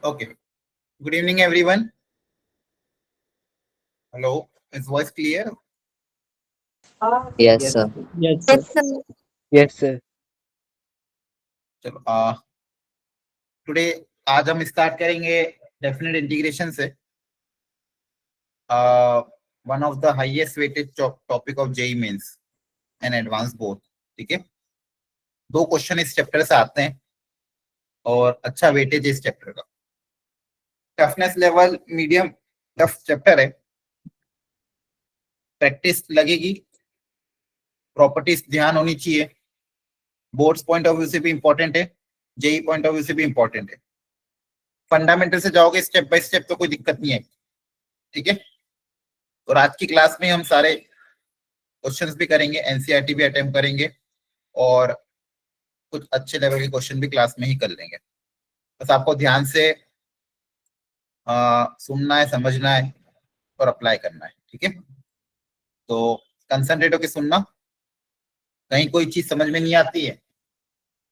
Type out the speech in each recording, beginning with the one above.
Okay. Good evening, everyone. Hello. Is voice clear? Yes, sir. Yes, sir. Yes, sir. Yes, sir. चलो today आज हम start करेंगे definite integration से one of the highest weighted topic of JEE Mains and advance both. ठीक है, 2 question इस chapter से आते हैं और अच्छा वेटेज इस चैप्टर का. Toughness level medium tough chapter है. प्रैक्टिस लगेगी, प्रॉपर्टीज ध्यान होनी चाहिए. बोर्ड्स पॉइंट ऑफ व्यू से भी इंपॉर्टेंट है, जेई पॉइंट ऑफ व्यू से भी इंपॉर्टेंट है. फंडामेंटल से जाओगे स्टेप बाय स्टेप तो कोई दिक्कत नहीं है. ठीक है, और आज की क्लास में हम सारे क्वेश्चंस भी करेंगे, एनसीईआरटी भी अटेम्प्ट करेंगे और कुछ अच्छे लेवल के क्वेश्चन भी क्लास में ही कर लेंगे. बस आपको ध्यान से सुनना है, समझना है और अप्लाई करना है. ठीक है, तो कंसंट्रेट होकर सुनना. कहीं कोई चीज समझ में नहीं आती है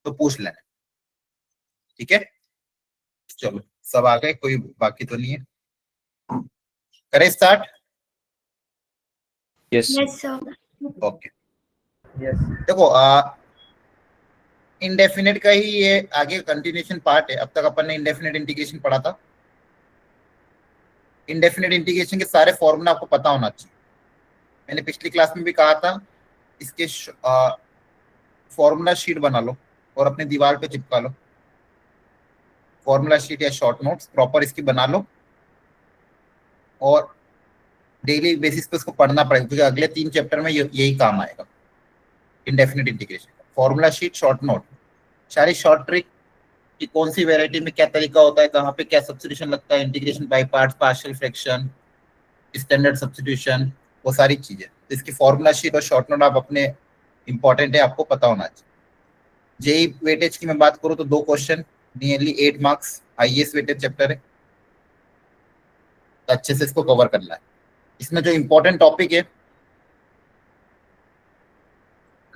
तो पूछ लेना. ठीक है, चलो सब आ गए, कोई बाकी तो नहीं है. करें start. Yes. Yes, sir. Okay, Yes. देखो इंडेफिनेट का ही ये आगे कंटिन्यूएशन पार्ट है. अब तक अपन ने इंडेफिनेट इंटीग्रेशन पढ़ा था. इंडेफिनेट इंटीग्रेशन के सारे फॉर्मूला आपको पता होना चाहिए. मैंने पिछली क्लास में भी कहा था, इसके फॉर्मूला शीट बना लो और अपने दीवार पे चिपका लो. फॉर्मूला शीट या शॉर्ट नोट्स प्रॉपर इसकी बना लो और डेली बेसिस पे उसको पढ़ना पड़ेगा, क्योंकि अगले 3 चैप्टर में यही काम आएगा. Indefinite integration formula sheet, short note, सारी शॉर्ट ट्रिक कि कौन सी वेराइटी में क्या तरीका होता है, कहाँ पे क्या सब्स्टिट्यूशन लगता है, integration by parts, partial fraction, standard substitution, वो सारी चीजें. तो इसकी फॉर्मूला शीट और शॉर्ट नोट आप अपने इंपॉर्टेंट है, आपको पता होना चाहिए. जेई वेटेज की मैं बात करूँ तो 2 question, nearly 8 marks, highest weightage chapter है. तो अच्छे से इसको कवर करना है. इसमें जो इंपॉर्टेंट टॉपिक है,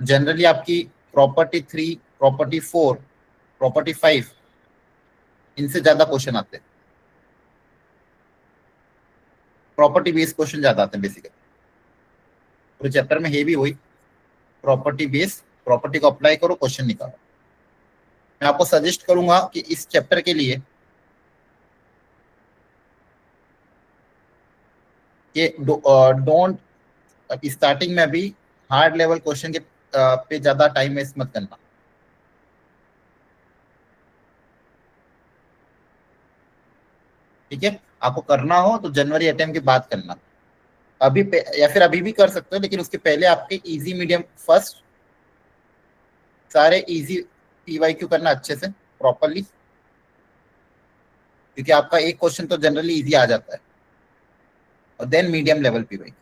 जनरली आपकी प्रॉपर्टी 3, प्रॉपर्टी 4, प्रॉपर्टी 5, इनसे ज्यादा क्वेश्चन आते हैं. प्रॉपर्टी बेस्ड क्वेश्चन ज्यादा आते हैं बेसिकली. पूरे चैप्टर में है भी वही, प्रॉपर्टी बेस्ड. प्रॉपर्टी को अप्लाई करो, क्वेश्चन निकालो. मैं आपको सजेस्ट करूंगा कि इस चैप्टर के लिए कि डोंट स्टार्टिंग में अभी हार्ड लेवल क्वेश्चन के पे ज्यादा टाइम वेस्ट मत करना. ठीक है, आपको करना हो तो जनवरी अटेम्प्ट के बाद करना. अभी या फिर अभी भी कर सकते हो, लेकिन उसके पहले आपके इजी मीडियम फर्स्ट सारे इजी पीवाईक्यू करना अच्छे से प्रॉपरली, क्योंकि आपका एक क्वेश्चन तो जनरली इजी आ जाता है, और देन मीडियम लेवल पीवाईक्यू.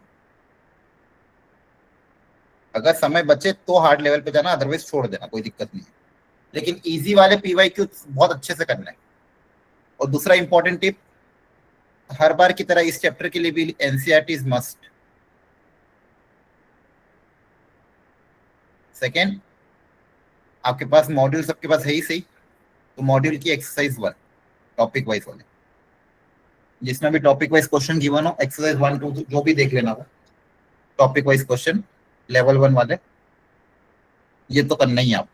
अगर समय बचे तो हार्ड लेवल पे जाना, अदरवाइज छोड़ देना, कोई दिक्कत नहीं है. लेकिन इजी वाले पीवाईक्यू बहुत अच्छे से करना है. और दूसरा इंपॉर्टेंट टिप, हर बार की तरह इस चैप्टर के लिए भी एनसीईआरटी इज मस्ट. सेकेंड, आपके पास मॉड्यूल सबके पास है ही सही, तो मॉड्यूल की एक्सरसाइज 1 टॉपिक वाइज वाले, जिसमें भी टॉपिक वाइज क्वेश्चन गिवन हो, एक्सरसाइज 1, 2 जो भी देख लेना, टॉपिक वाइज क्वेश्चन लेवल 1 वाले, ये तो करना ही है आप.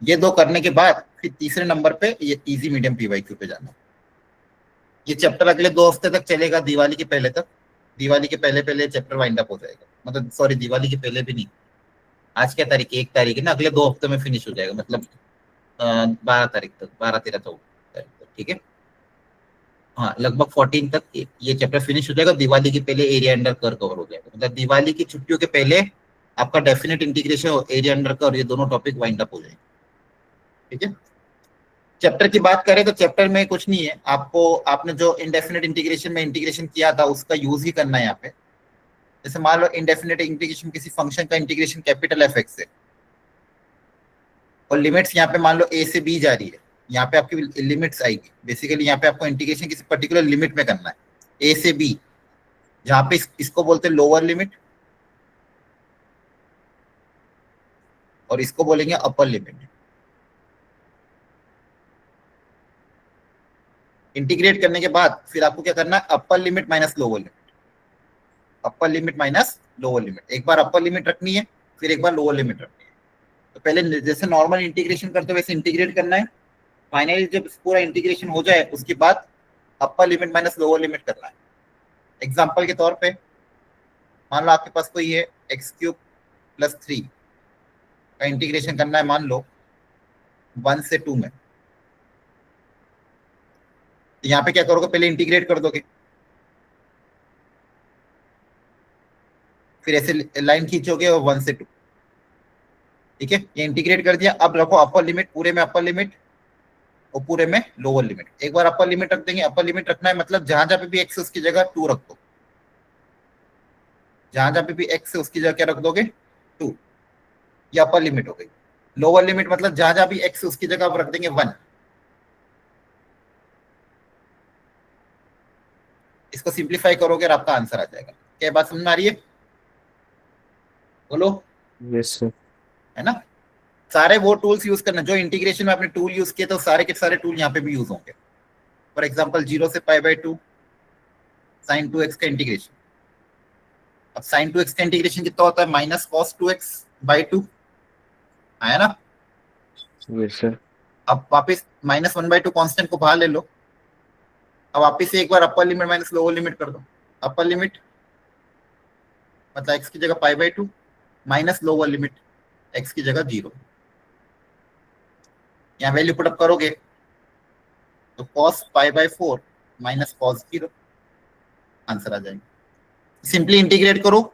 ये 2 करने के बाद फिर तीसरे नंबर पे ये इजी मीडियम पीवाईक्यू पे जाना. ये चैप्टर अगले 2 हफ्ते तक चलेगा, दिवाली के पहले तक. दिवाली के पहले पहले चैप्टर वाइंड अप हो जाएगा, मतलब सॉरी दिवाली के पहले भी नहीं, आज क्या तारीख है, 1 तारीख है ना, अगले 2 हफ्ते में फिनिश हो जाएगा, मतलब 12 तारीख तक, 12, 13, 14 तारीख तक. ठीक है, हाँ लगभग 14 तक ये चैप्टर फिनिश हो जाएगा. दिवाली के पहले एरिया अंडर कर कवर हो जाएगा, मतलब दिवाली की छुट्टियों के पहले आपका डेफिनेट इंटीग्रेशन और एरिया अंडर का और ये दोनों टॉपिक वाइंड अप हो जाएंगे. ठीक है, चैप्टर की बात करें तो चैप्टर में कुछ नहीं है. आपको आपने जो इंडेफिनेट इंटीग्रेशन में इंटीग्रेशन किया था उसका यूज ही करना है यहाँ पे. जैसे मान लो इंडेफिनेट इंटीग्रेशन किसी फंक्शन का इंटीग्रेशन कैपिटल एफ एक्स है, और लिमिट्स यहाँ पे मान लो ए से बी जा रही है, यहाँ पे आपकी लिमिट्स आएगी. बेसिकली यहाँ पे आपको इंटीग्रेशन किसी पर्टिकुलर लिमिट में करना है, ए से बी, जहाँ पे इसको बोलते हैं लोअर लिमिट और इसको बोलेंगे अपर लिमिट. इंटीग्रेट करने के बाद फिर आपको क्या करना है, upper limit minus lower limit, अपर लिमिट माइनस लोअर लिमिट। एक बार अपर लिमिट रखनी है, फिर एक बार लोअर लिमिट रखनी है। तो पहले जैसे नॉर्मल इंटीग्रेशन करते हो वैसे इंटीग्रेट करना है। फाइनली जब पूरा इंटीग्रेशन हो जाए उसके बाद अपर लिमिट माइनस लोअर लिमिट करना है। एग्जाम्पल के तौर पे मान लो आपके पास कोई है x³ + 3 का इंटीग्रेशन करना है, मान लो 1 से 2 में। तो यहाँ पे क्या करोगे, पहले इंटीग्रेट कर दोगे, फिर ऐसे लाइन खींचोगे और 1 से 2। ठीक है, ये इंटीग्रेट कर दिया। अब रखो अपर लिमिट, पूरे में अपर लिमिट और पूरे में लोअर लिमिट। एक बार अपर लिमिट रख देंगे, अपर लिमिट रखना है मतलब जहां जहां पे भी x है उसकी जगह 2 रख दो, जहां जहां पे भी x है उसकी जगह क्या रख दोगे, 2। ये अपर लिमिट हो गई। लोअर लिमिट मतलब जहां जहां भी x है उसकी जगह आप रख देंगे 1। इसको सिंप्लीफाई करोगे और आपका आंसर आ जाएगा। क्या बात समझ में आ रही है, बोलो, यस सर। है ना। सारे वो टूल्स यूज करना जो इंटीग्रेशन में आपने टूल यूज किए, तो सारे के सारे टूल यहाँ पे भी यूज होंगे। फॉर एग्जाम्पल 0 से π/2 sin 2x का इंटीग्रेशन। अब sin 2x का इंटीग्रेशन कितना होता है, -cos 2x/2, आया ना। Yes sir. अब वापस -1/2 कांस्टेंट को बाहर ले लो। अब वापस से एक बार upper limit minus lower limit कर दो। अपर लिमिट मतलब x की जगह π/2 माइनस लोअर लिमिट x की जगह 0। यहाँ वैल्यू पुटअप करोगे तो cos π/4 माइनस cos 0 आंसर आ जाएगा। सिंपली इंटीग्रेट करो,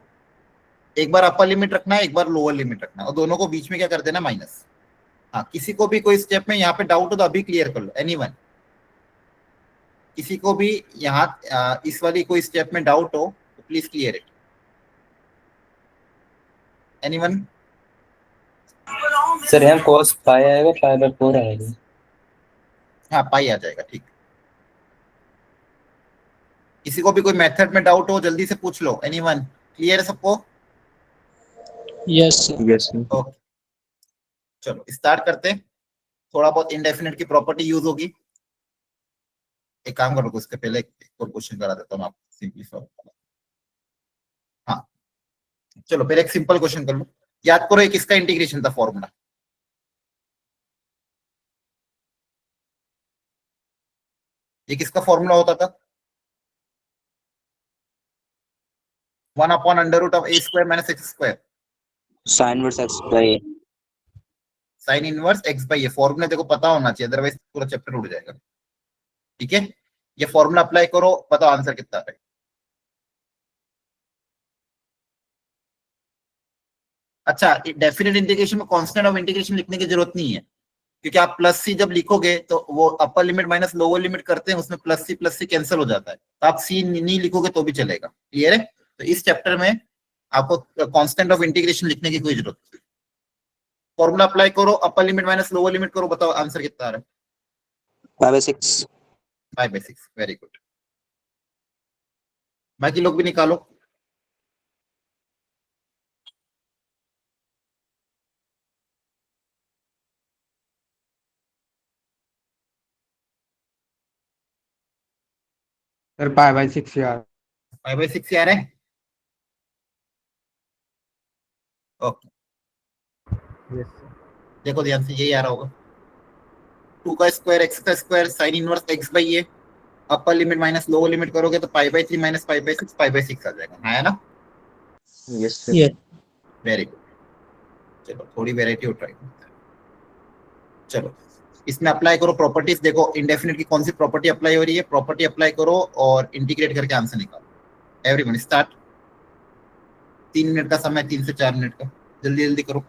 एक बार अपर लिमिट रखना है, एक बार लोअर लिमिट रखना है, और दोनों को बीच में क्या कर देना, माइनस। हाँ, किसी को भी कोई स्टेप में यहाँ पे डाउट हो तो अभी क्लियर कर लो, एनीवन। किसी को भी यहाँ इस वाली कोई स्टेप में डाउट हो तो please clear it, anyone. Sir यहाँ cos पाई आएगा, π/4 आएगा। हाँ, पाई आ जाएगा, ठीक। किसी को भी कोई मेथड में डाउट हो जल्दी से पूछ लो, एनीवन, क्लियर है सबको। Yes sir. Yes sir. Okay, चलो स्टार्ट करते हैं। थोड़ा बहुत इंडेफिनिट की प्रॉपर्टी यूज होगी। एक काम करो, उसके पहले एक और क्वेश्चन करा देता हूँ आपको सिंपली सॉल्व। हाँ, चलो पहले एक सिंपल क्वेश्चन कर लो। याद करो, एक इसका इंटीग्रेशन था फॉर्मूला। ये किसका फॉर्मूला होता था, 1/√a² - x²। sin inverse x/a। Sine inverse x/a, formula देखो पता होना चाहिए, अदरवाइज पूरा चैप्टर उड़ जाएगा। ठीक है, ये फॉर्मूला अप्लाई करो, बताओ आंसर कितना है। अच्छा, डेफिनेट इंटीग्रेशन में कांस्टेंट ऑफ इंटीग्रेशन लिखने की जरूरत नहीं है, क्योंकि आप प्लस सी जब लिखोगे तो वो अपर लिमिट माइनस लोअर लिमिट करते हैं, उसमें प्लस सी कैंसिल हो जाता है, तो आप सी नहीं लिखोगे तो भी चलेगा। क्लियर है, तो इस चैप्टर में आपको कांस्टेंट ऑफ इंटीग्रेशन लिखने की कोई जरूरत नहीं। फॉर्मूला अप्लाई करो, अपर लिमिट माइनस लोअर लिमिट करो, बताओ आंसर कितना आ रहा है। π/6। 5/6, वेरी गुड। बाकी लोग भी निकालो। सर π/6 यार। 5/6 आ रहे हैं, ओके। Yes sir. देखो ध्यान से, यही आ रहा होगा, 2 का स्क्वायर x का स्क्वायर साइन इनवर्स x/a। अपर लिमिट माइनस लोअर लिमिट करोगे तो π/3 माइनस π/6 π/6 आ जाएगा, है ना। Yes sir. Yes. Very good. चलो थोड़ी वेराइटी और ट्राई करते हैं। चलो इसमें अप्लाई करो प्रॉपर्टीज। देखो इंडेफिनिट की कौन सी प्रॉपर्टी अप्लाई हो रही है, प्रॉपर्टी अप्लाई करो और इंटीग्रेट करके आंसर निकालो। Everyone start. 3 मिनट का समय, 3 से 4 मिनट का, जल्दी जल्दी करो।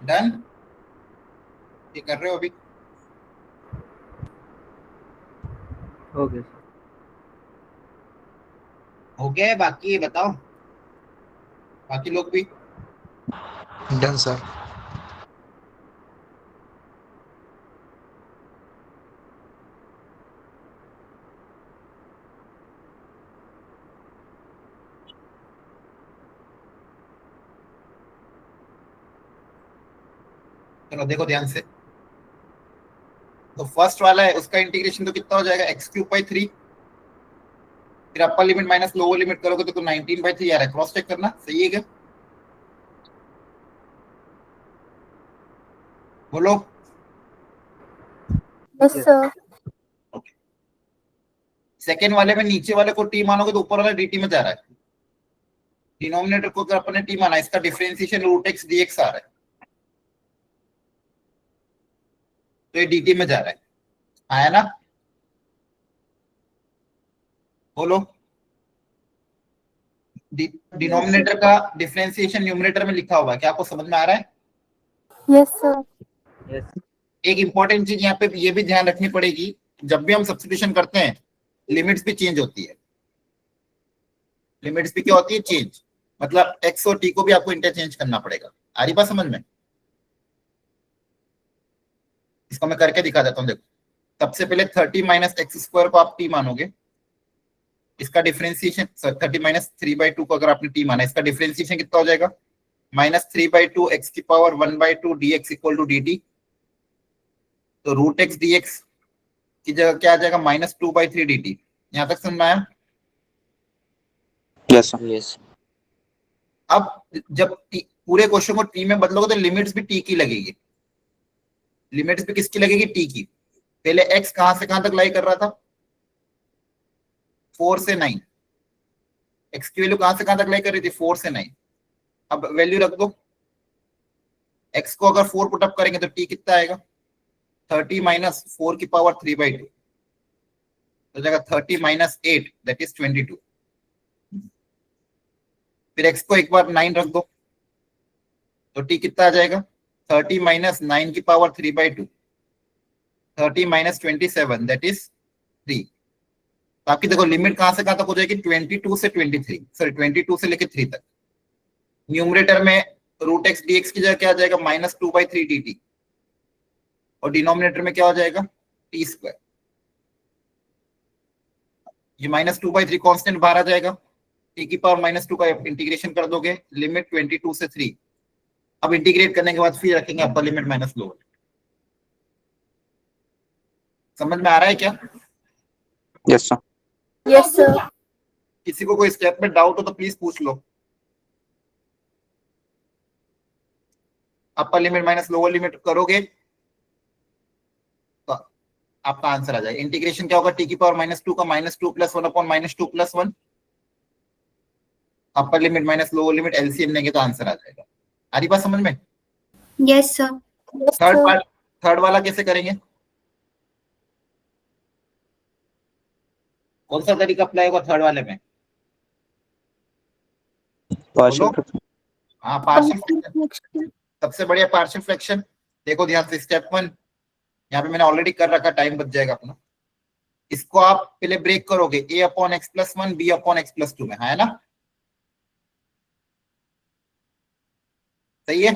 डन, ये कर रहे हो अभी? Okay sir. हो गया है? बाकी बताओ, बाकी लोग भी। Done sir. चलो देखो ध्यान से। तो फर्स्ट वाला है, उसका इंटीग्रेशन तो कितना हो जाएगा, x³/3। फिर अपर लिमिट माइनस लोअर लिमिट करोगे तो 19/3 आ रहा है। क्रॉस चेक करना सही है क्या? बोलो। Yes sir. सेकेंड वाले में नीचे वाले को टी मानोगे तो ऊपर वाला dt में जा रहा है। डिनोमिनेटर को अगर अपने टी माना, इसका डिफरेंशिएशन √x dx आ रहा है, तो ये dt में जा रहा है। आया ना? बोलो। डिनोमिनेटर का डिफरेंशिएशन न्यूमरेटर में लिखा हुआ है, क्या आपको समझ में आ रहा है? Yes sir. यस। एक इंपॉर्टेंट चीज यहाँ पे ये भी ध्यान रखनी पड़ेगी, जब भी हम सब्स्टिट्यूशन करते हैं लिमिट्स भी चेंज होती है। लिमिट्स भी क्या होती है? चेंज। मतलब x और t को भी आपको इंटरचेंज करना पड़ेगा। आ रही बात समझ में? इसको मैं करके दिखा देता हूँ। देखो, सबसे पहले 30 - x² को आप t मानोगे, इसका डिफरेंशिएशन 30 - 3/2 को अगर आपने t माना, इसका डिफरेंशिएशन कितना हो जाएगा? -3/2 x⁻1/2 dx = dt। तो √x dx की जगह क्या आ जाएगा? -2/3 dt। यहां तक समझ में आया? Yes sir. यस। अब जब पूरे क्वेश्चन को टी में बदलोगे तो लिमिट्स भी टी की लगेगी। लिमिट्स भी किसकी लगेगी? टी की। पहले x कहां से कहां तक लाई कर रहा था? 4 से 9। x की वैल्यू कहां से कहां तक लाई कर रही थी? 4 से 9। अब वैल्यू रख दो। x को अगर 4 पुट अप करेंगे तो t कितना आएगा? 30 - 4⁻³ तो जाएगा 30 - 8 दैट इज 22। फिर x को एक बार 9 रख दो तो t कितना आ जाएगा? 30 - 9⁻³ 30 - 27 दैट इज 3। तो आपकी देखो लिमिट कहां से कहां तक हो जाएगी? 22 से 23, सॉरी 22 से लेके 3 तक। न्यूमरेटर में √x dx की जगह क्या आ जाएगा? -2/3 dt। और डिनोमिनेटर में क्या हो जाएगा? t²। ये -2/3 कांस्टेंट बाहर आ जाएगा। t⁻⁻2 का इंटीग्रेशन कर दोगे, लिमिट 22 से 3। अब इंटीग्रेट करने के बाद फिर रखेंगे अपर लिमिट माइनस लोअर। समझ में आ रहा है क्या? Yes sir. Yes sir. किसी को कोई स्टेप में डाउट हो तो प्लीज पूछ लो। Upper limit minus lower limit करोगे तो आपका आंसर आ जाएगा। इंटीग्रेशन क्या होगा? t⁻⁻2 का -2 + 1 अपॉन -2 + 1। अपर limit minus lower limit LCM लेंगे तो आंसर आ जाएगा। आ रही बात समझ में? Yes sir. थर्ड वाला कैसे करेंगे? कौन सा तरीका अप्लाई होगा थर्ड वाले में? पार्शियल बोलो। हाँ, पार्शियल फ्रैक्शन। सबसे बढ़िया पार्शियल फ्रैक्शन। देखो ध्यान से, स्टेप 1 यहाँ पे मैंने ऑलरेडी कर रखा, टाइम बच जाएगा अपना। इसको आप पहले ब्रेक करोगे, a/x+1 b/x+2 में, है ना? सही है?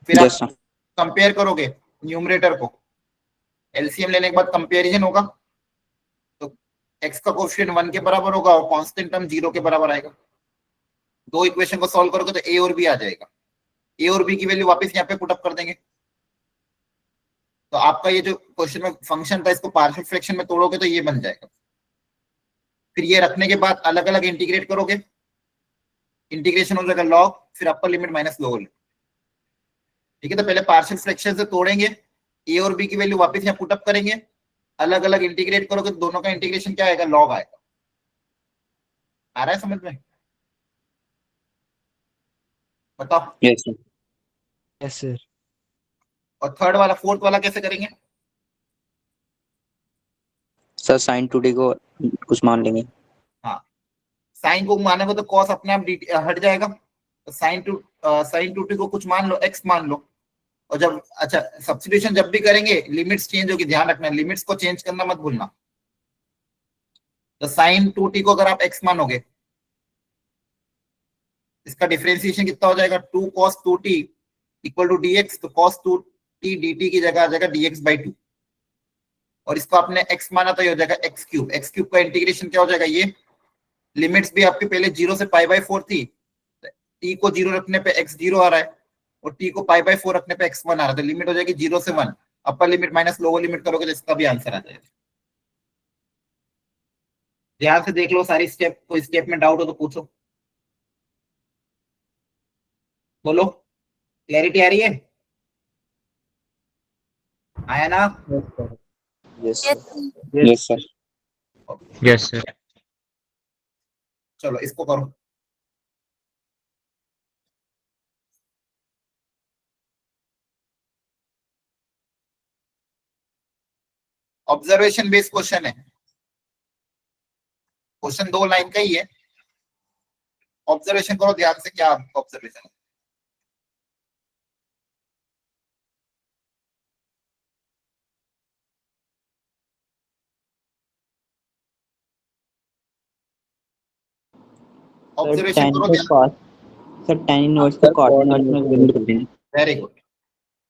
फिर यस आप सर। कंपेयर करोगे न्यूमरेटर को, एलसीएम लेने के बाद कंपेरिजन होगा तो x का कोएफिशिएंट 1 के बराबर होगा और कांस्टेंट टर्म 0 के बराबर आएगा। दो इक्वेशन को सॉल्व करोगे तो a और b आ जाएगा। a और b की वैल्यू वापस यहाँ पे पुट अप कर देंगे। तो आपका ये जो क्वेश्चन में फंक्शन था, इसको पार्शियल फ्रैक्शन में तोड़ोगे तो ये बन जाएगा। फिर ये रखने के बाद अलग अलग इंटीग्रेट करोगे, इंटीग्रेशन हो जाएगा लॉग, फिर अपर लिमिट माइनस लोअर लिमिट। ठीक है? तो पहले पार्शियल फ्रैक्शन से तोड़ेंगे, a और b की वैल्यू वापस यहाँ पुट अप करेंगे, अलग अलग इंटीग्रेट करोगे तो दोनों का इंटीग्रेशन क्या आएगा? लॉग आएगा। आ रहा है समझ में? बताओ। Yes sir. Yes sir. और थर्ड वाला, फोर्थ वाला कैसे करेंगे? सर sin 2d को कुछ मान लेंगे। हाँ, साइन को मानेंगे तो कॉस अपने आप हट जाएगा, तो साइन टू टी को कुछ मान लो, एक्स मान लो। और जब अच्छा सब्स्टिट्यूशन जब भी करेंगे लिमिट्स चेंज होगी, ध्यान रखना लिमिट्स को चेंज करना मत भूलना। तो साइन टू टी को अगर आप एक्स मानोगे, इसका डिफरेंशिएशन कितना हो जाएगा, 2 cos 2t equal to dx। तो cos 2t dt की जगह आ जाएगा dx/2, और इसको आपने x माना तो ये हो जाएगा x3। x3 का इंटीग्रेशन क्या हो जाएगा, ये लिमिट्स भी आपकी पहले 0 से π/4 थी, t को 0 रखने पे x 0 आ रहा है और t को π/4 रखने पे x 1 आ रहा है, तो लिमिट हो जाएगी 0 से 1। अपर लिमिट माइनस लोअर लिमिट करोगे तो इसका भी आंसर आ जाएगा। ध्यान से देख लो सारी स्टेप, कोई स्टेप में डाउट हो तो पूछो, बोलो। क्लैरिटी आ रही है, आया ना? Yes, sir. Yes, sir. Yes, sir. चलो इसको करो। ऑब्जर्वेशन बेस्ड क्वेश्चन है, क्वेश्चन 2 लाइन का ही है। ऑब्जर्वेशन करो ध्यान से, क्या ऑब्जर्वेशन है। ऑब्जर्वेशन करो ध्यान। सर tan इनवर्स को cot इनवर्स में कन्वर्ट कर देंगे। Very good.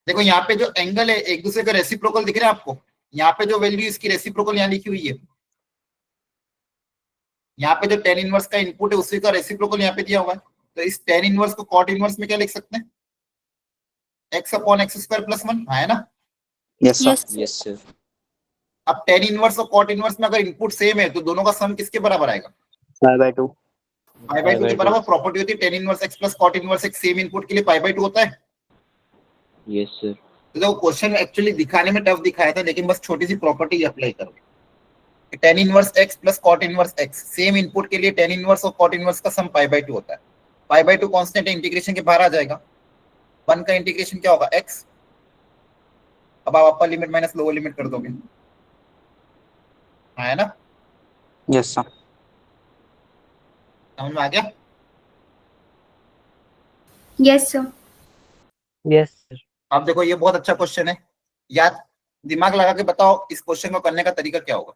देखो यहाँ पे जो एंगल है एक दूसरे का रेसिप्रोकल दिख रहा है आपको, यहाँ पे जो वैल्यू इसकी रेसिप्रोकल यहाँ लिखी हुई है, यहाँ पे जो tan इनवर्स का इनपुट है उसी का रेसिप्रोकल यहाँ पे दिया हुआ है। तो इस tan इनवर्स को cot इनवर्स में क्या लिख सकते हैं, x/x² + 1 है ना। Yes, sir. Yes. Yes, sir. अब tan इनवर्स और cot इनवर्स में अगर इनपुट सेम है तो दोनों का सम किसके बराबर आएगा, π/2. π/2 के बराबर। प्रॉपर्टी होती है tan inverse x + cot inverse x same input के लिए π/2 होता है। Yes, sir. तो देखो क्वेश्चन एक्चुअली दिखाने में टफ दिखाया था, लेकिन बस छोटी सी प्रॉपर्टी अप्लाई करो। tan inverse x + cot inverse x same input के लिए tan इनवर्स और cot इनवर्स का सम π/2 होता है। π/2 कांस्टेंट है, इंटीग्रेशन के बाहर आ जाएगा। 1 का इंटीग्रेशन क्या होगा, x। अब आप अपर लिमिट माइनस लोअर लिमिट कर दोगे, है ना। Yes, sir. समझ में आ गया? Yes, sir. Yes, sir. अब देखो ये बहुत अच्छा क्वेश्चन है, याद दिमाग लगा के बताओ इस क्वेश्चन को करने का तरीका क्या होगा।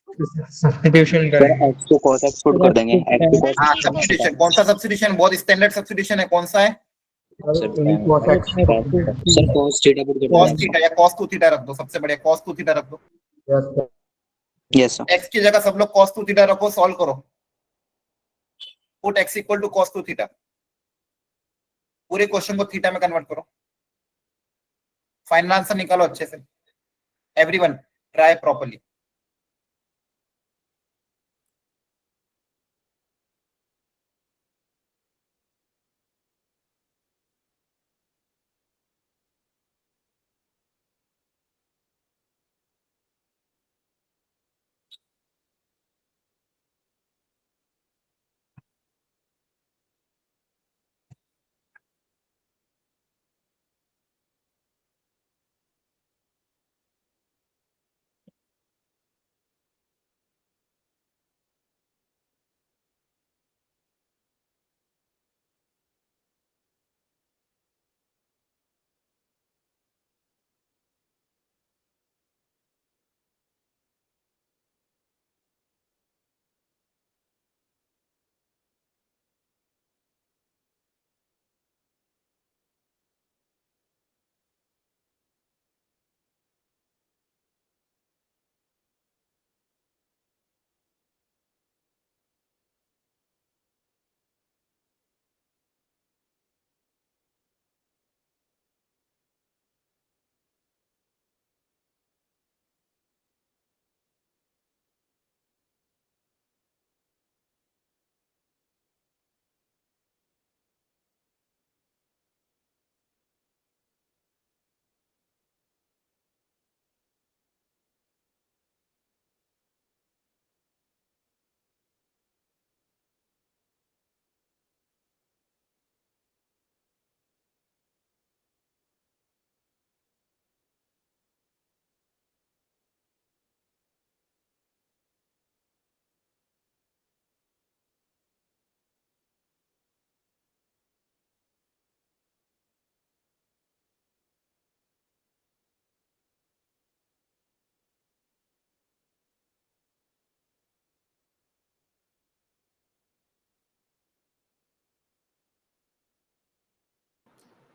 सब्स्टिट्यूशन सर करेंगे। x को cos x पुट कर देंगे। x को cos हाँ सब्स्टिट्यूशन, कौन सा सब्स्टिट्यूशन, बहुत स्टैंडर्ड सब्स्टिट्यूशन है, कौन सा है, सर cos थीटा पुट कर cos देंगे। थीटा या cos 2 थीटा रख दो, सबसे बढ़िया cos 2 थीटा रख दो। Yes, sir. x की जगह सब लोग cos 2 थीटा रखो, सॉल्व करो। पुट x = cos 2 थीटा, पूरे क्वेश्चन को थीटा में कन्वर्ट करो, फाइनल आंसर निकालो अच्छे से। Everyone try properly.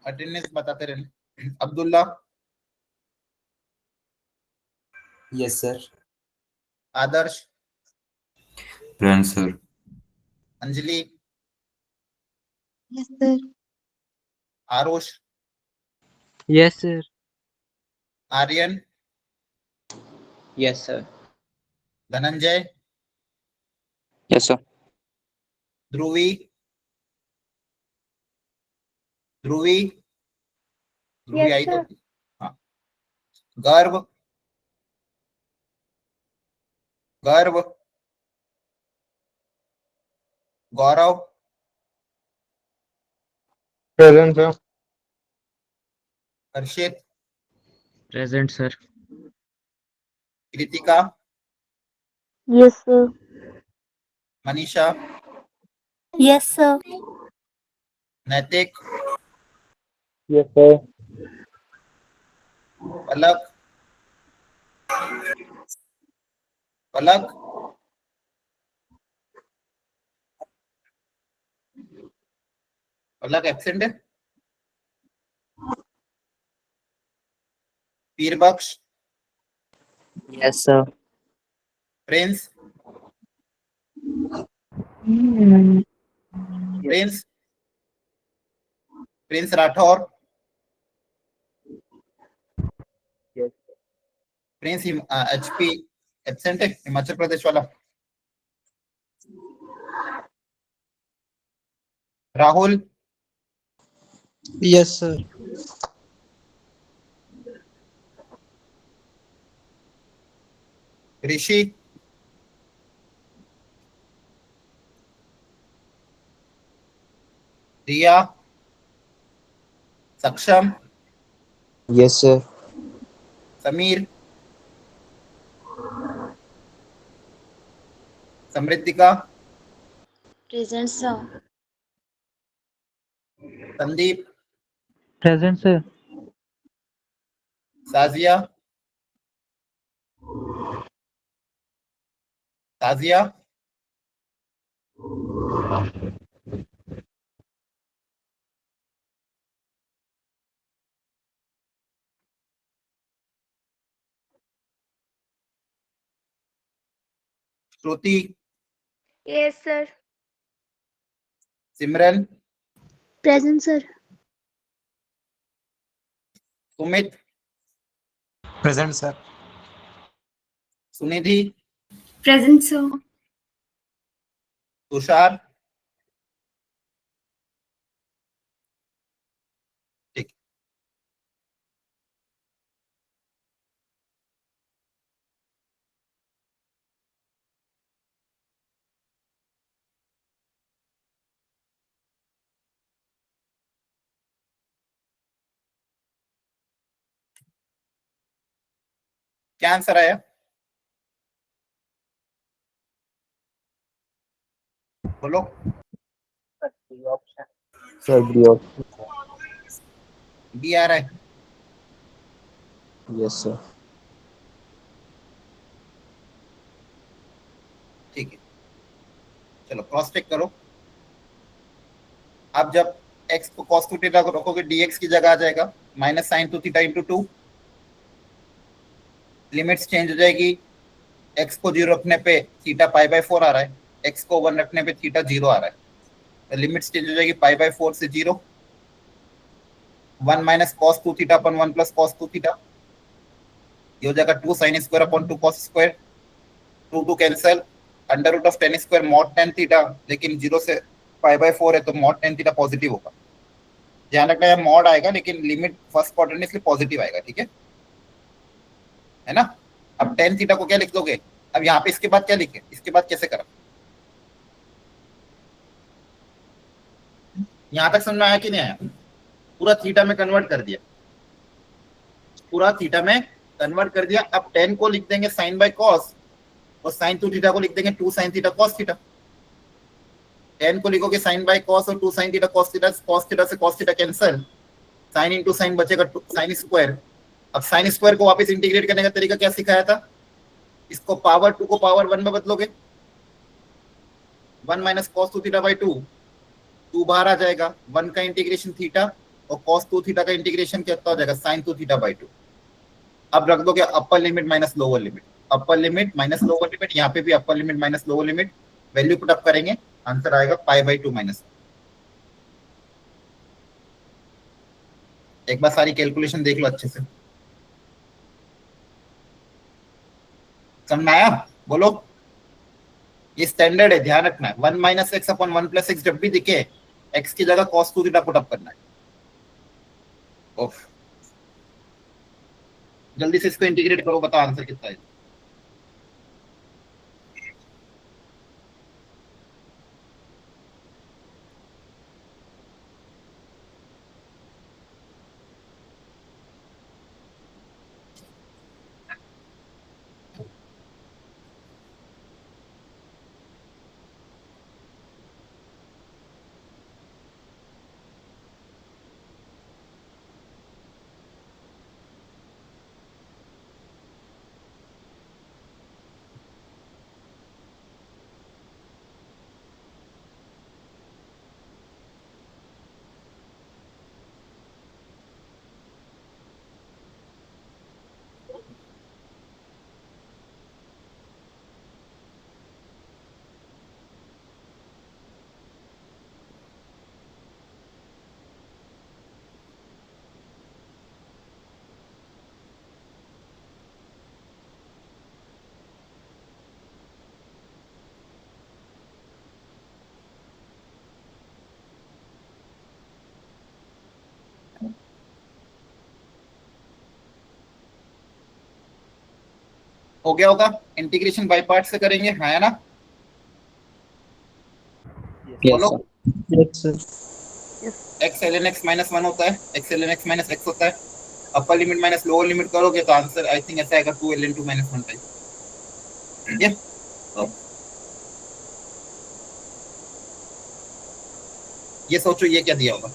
अटेंडेंस बताते रहना। Abdullah, yes sir. Adarsh, present sir. Anjali, Yes, sir. Aarush, Yes, sir. Aryan, Yes, sir. Dhananjay, Yes, sir. Dhruvi, Dhruvi, Dhruvi Yes, आई तो sir. हाँ। Garv, Garv, Gaurav, Present, sir. Harshit, Present, sir. Kritika, Yes, sir. Manisha, Yes, sir. नैतिक, Yes, sir. पलक, पलक, पलक एब्सेंट है। Peerbakhsh, Yes, sir. Prince, Prince, Prince Rathore, Yes. Prince HP absent है, हिमाचल प्रदेश वाला। Rahul, Yes, sir. ऋषि, रिया, Saksham, Yes, sir. Sameer, Samriddhika, Present, sir. Sandeep, Present, sir. Sajiya, Sajiya, Shruti, Yes, sir. Simran, Present, sir. Sumit, present sir. Sunidhi, Present, sir. Tushar, ठीक। क्या answer आया? बोलो। Sir, B option. B आ रहा है। Yes, sir. ठीक है, चलो क्रॉस चेक करो। अब जब x को cos टू थीटा को रखोगे dx की जगह आ जाएगा minus sign to theta into 2। Limits change हो जाएगी। x को 0 रखने पे थीटा पाई बाय 4 आ रहा है, x को 1 रखने पे थीटा 0 आ रहा है। तो लिमिट्स चेंज हो जाएगी पाई बाय 4 से 0। 1 minus cos two theta upon 1 plus cos two theta, ये हो जाएगा 2 sine square upon 2 cos square. 2 2 cancel, under root of tan square mod tan theta, लेकिन 0 से पाई बाय 4 है तो मॉड टेन थीटा पॉजिटिव होगा। ध्यान रखना है मॉड आएगा लेकिन लिमिट फर्स्ट क्वाड्रेंट इसलिए पॉजिटिव आएगा, ठीक है ना। अब टेन थीटा को क्या लिख दोगे? अब यहाँ पे इसके बाद क्या लिखे, इसके बाद कैसे करा? यहाँ तक समझ में आया कि नहीं आया? पूरा थीटा में कन्वर्ट कर दिया, पूरा थीटा में कन्वर्ट कर दिया। अब टेन को लिख देंगे साइन बाय कॉस और साइन टू थीटा को लिख देंगे 2 साइन थीटा कॉस थीटा। 10 को लिखोगे साइन बाय कॉस और 2 साइन थीटा कॉस थीटा से cos theta cancel, sine into sine बचेगा साइन स्क्वायर। अब साइन स्क्वायर को वापस इंटीग्रेट करने का तरीका क्या सिखाया था? इसको पावर 2 को पावर 1 में बदलोगे, 1 minus cos two theta by 2, 2 बाहर आ जाएगा, 1 का इंटीग्रेशन थीटा और cos 2 थीटा का इंटीग्रेशन कितना हो जाएगा sin 2 थीटा बाई 2। अब रख दोगे अपर लिमिट माइनस लोअर लिमिट, अपर लिमिट माइनस लोअर लिमिट, यहाँ पे भी अपर limit minus lower limit, value put up करेंगे, आंसर आएगा पाई बाई 2 माइनस। एक बार सारी कैलकुलेशन देख लो अच्छे से, समझ में आया? बोलो। ये स्टैंडर्ड है, ध्यान रखना है। 1 minus x upon 1 plus x जब भी दिखे, एक्स की जगह cos 2 थीटा पुट अप करना है। ओफ, जल्दी से इसको इंटीग्रेट करो, बताओ आंसर कितना है। हो गया होगा? इंटीग्रेशन बाय पार्ट से करेंगे, है ना? Yes, बोलो। sir. Yes, sir. X l n x minus 1 होता है, x l n x minus x होता है। Upper limit minus lower limit करोगे तो आंसर आई थिंक ऐसा आएगा 2 ln 2 माइनस 1 टाइप। ठीक है, अब ये सोचो ये क्या दिया होगा।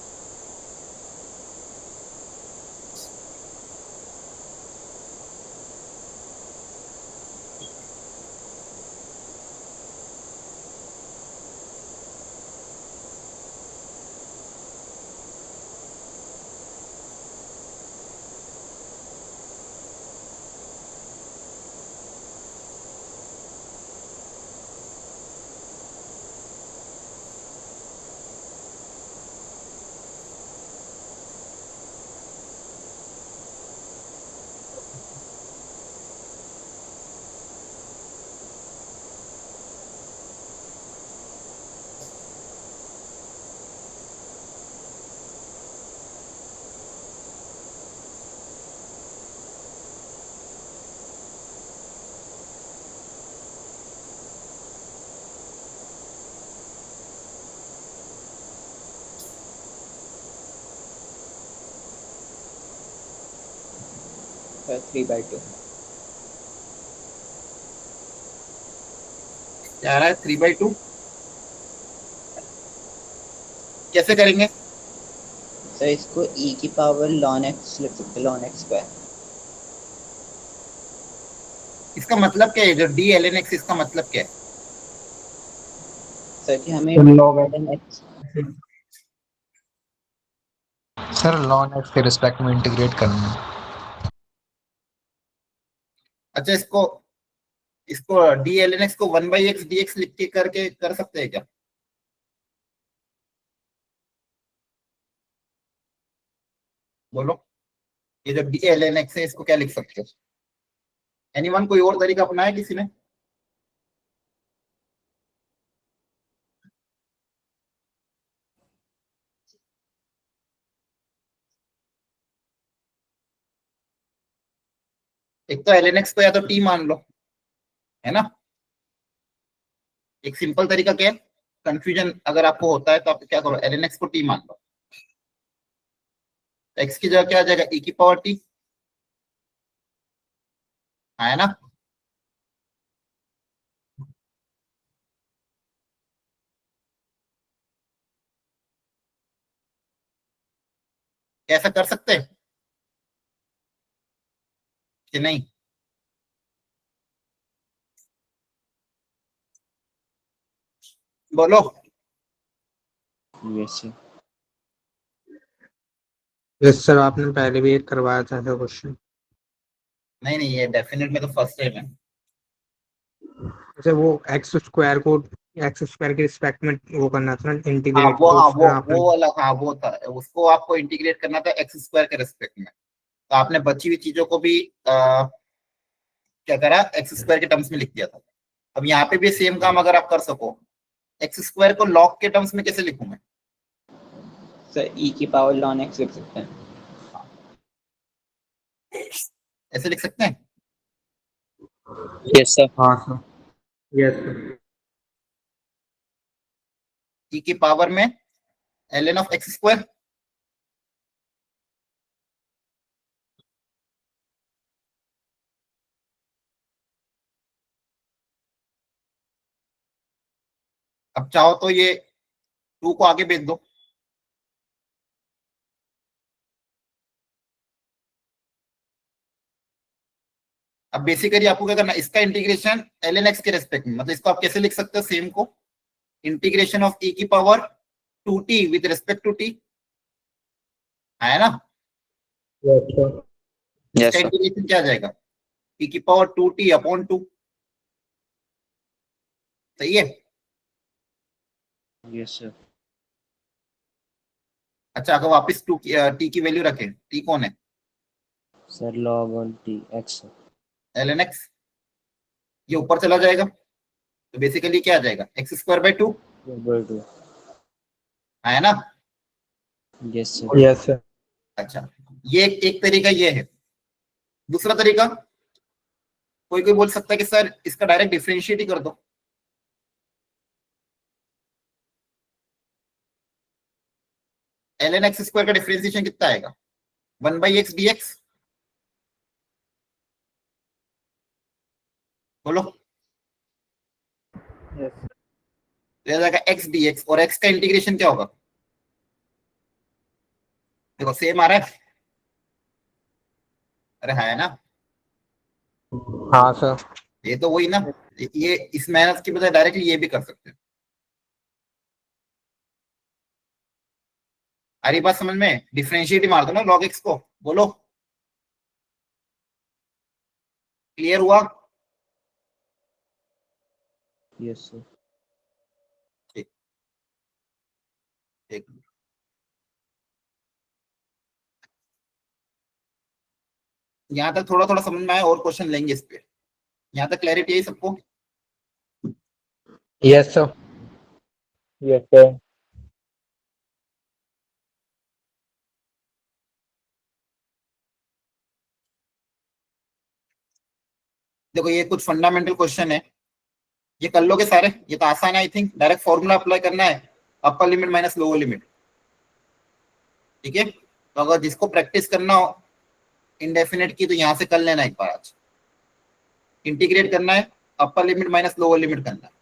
Sir, 3/2. क्या आ रहा है 3/2? कैसे करेंगे? सर इसको e की पावर ln x लिख सकते, ln x स्क्वायर। इसका मतलब क्या है जो डी एल एन एक्स, इसका मतलब क्या है? सर कि हमें log ln x sir ln x के रिस्पेक्ट में इंटीग्रेट करना है। अच्छा, इसको इसको डी एल एन एक्स को 1/x dx लिख के करके कर सकते हैं क्या? बोलो, ये जो डी एल एन एक्स है इसको क्या लिख सकते हो? एनीवन, कोई और तरीका अपनाया किसी ने? एक तो एल एन एक्स को या तो टी मान लो, है ना? एक सिंपल तरीका क्या है, कंफ्यूजन अगर आपको होता है तो आप क्या करो, एल एन एक्स को टी मान लो, एक्स की जगह क्या आ जाएगा, ई की पावर टी, है ना? ऐसा कर सकते हैं कि नहीं? बोलो। yes sir. यस सर, आपने पहले भी एक करवाया था ऐसा क्वेश्चन। नहीं नहीं, ये डेफिनेट में तो फर्स्ट टाइम है। जैसे वो एक्स स्क्वायर को एक्स स्क्वायर के रिस्पेक्ट में वो करना था ना, हाँ इंटीग्रेट, वो तो हाँ उसमें आपने वो वाला, हाँ वो था, उसको आपको इंटीग्रेट करना था एक्स स्क्वायर के रेस्पेक्ट में। तो आपने बची हुई चीजों को भी क्या करा, एक्स स्क्वायर के टर्म्स में लिख दिया था। अब यहाँ पे भी सेम काम अगर आप कर सको, एक्स स्क्वायर को लॉग के टर्म्स में कैसे लिखूं मैं? सर ई की पावर लॉन एक्स लिख सकते हैं। ऐसे लिख सकते हैं। Yes, sir. हाँ सर, यस सर। ई की पावर में ln ऑफ एक्स स्क्वायर, अब चाहो तो ये 2 को आगे भेज दो। अब बेसिकली आपको क्या करना है, इसका इंटीग्रेशन ln x के रेस्पेक्ट में, मतलब इसको आप कैसे लिख सकते हो सेम को, इंटीग्रेशन ऑफ e की power 2t with respect to t, है ना? Yes sir. Yes, इसका sir. इंटीग्रेशन क्या आ जाएगा, e की पावर 2t अपॉन 2। सही है। Yes, sir. अच्छा, अगर वापस t की वैल्यू रखें, t कौन है? Sir, log on t x. ln x, ये ऊपर चला जाएगा, तो बेसिकली क्या आ जाएगा, x square by 2, Equal to. है ना? Yes, sir. Yes sir. अच्छा, ये एक तरीका ये है। दूसरा तरीका, कोई कोई बोल सकता है कि सर इसका डायरेक्ट डिफरेंशिएट ही कर दो। ln एक्स स्क्वायर का डिफरेंशिएशन कितना आएगा, 1/x dx। बोलो। तो यह जाएगा x dx, और x का इंटीग्रेशन क्या होगा? देखो सेम आ रहा है, अरे है ना? हाँ सर। ये तो वही ना, ये इस मेहनत की बजाय डायरेक्टली ये भी कर सकते हैं। अरे बात समझ में, डिफरेंशिएट ही मार दो ना log x को। बोलो, क्लियर हुआ? Yes, sir. ठीक, एक मिनट। यहाँ तक थोड़ा थोड़ा समझ में आया, और क्वेश्चन लेंगे इस पे। यहाँ तक क्लैरिटी है सबको? Yes sir. Yes, sir. देखो ये कुछ फंडामेंटल क्वेश्चन है, ये कर लोगे सारे, ये तो आसान है। I think direct formula apply करना है, upper limit minus lower limit. ठीक है, तो अगर जिसको प्रैक्टिस करना हो इंडेफिनेट की, तो यहां से कर लेना एक बार। आज इंटीग्रेट करना है, upper limit minus lower limit करना है।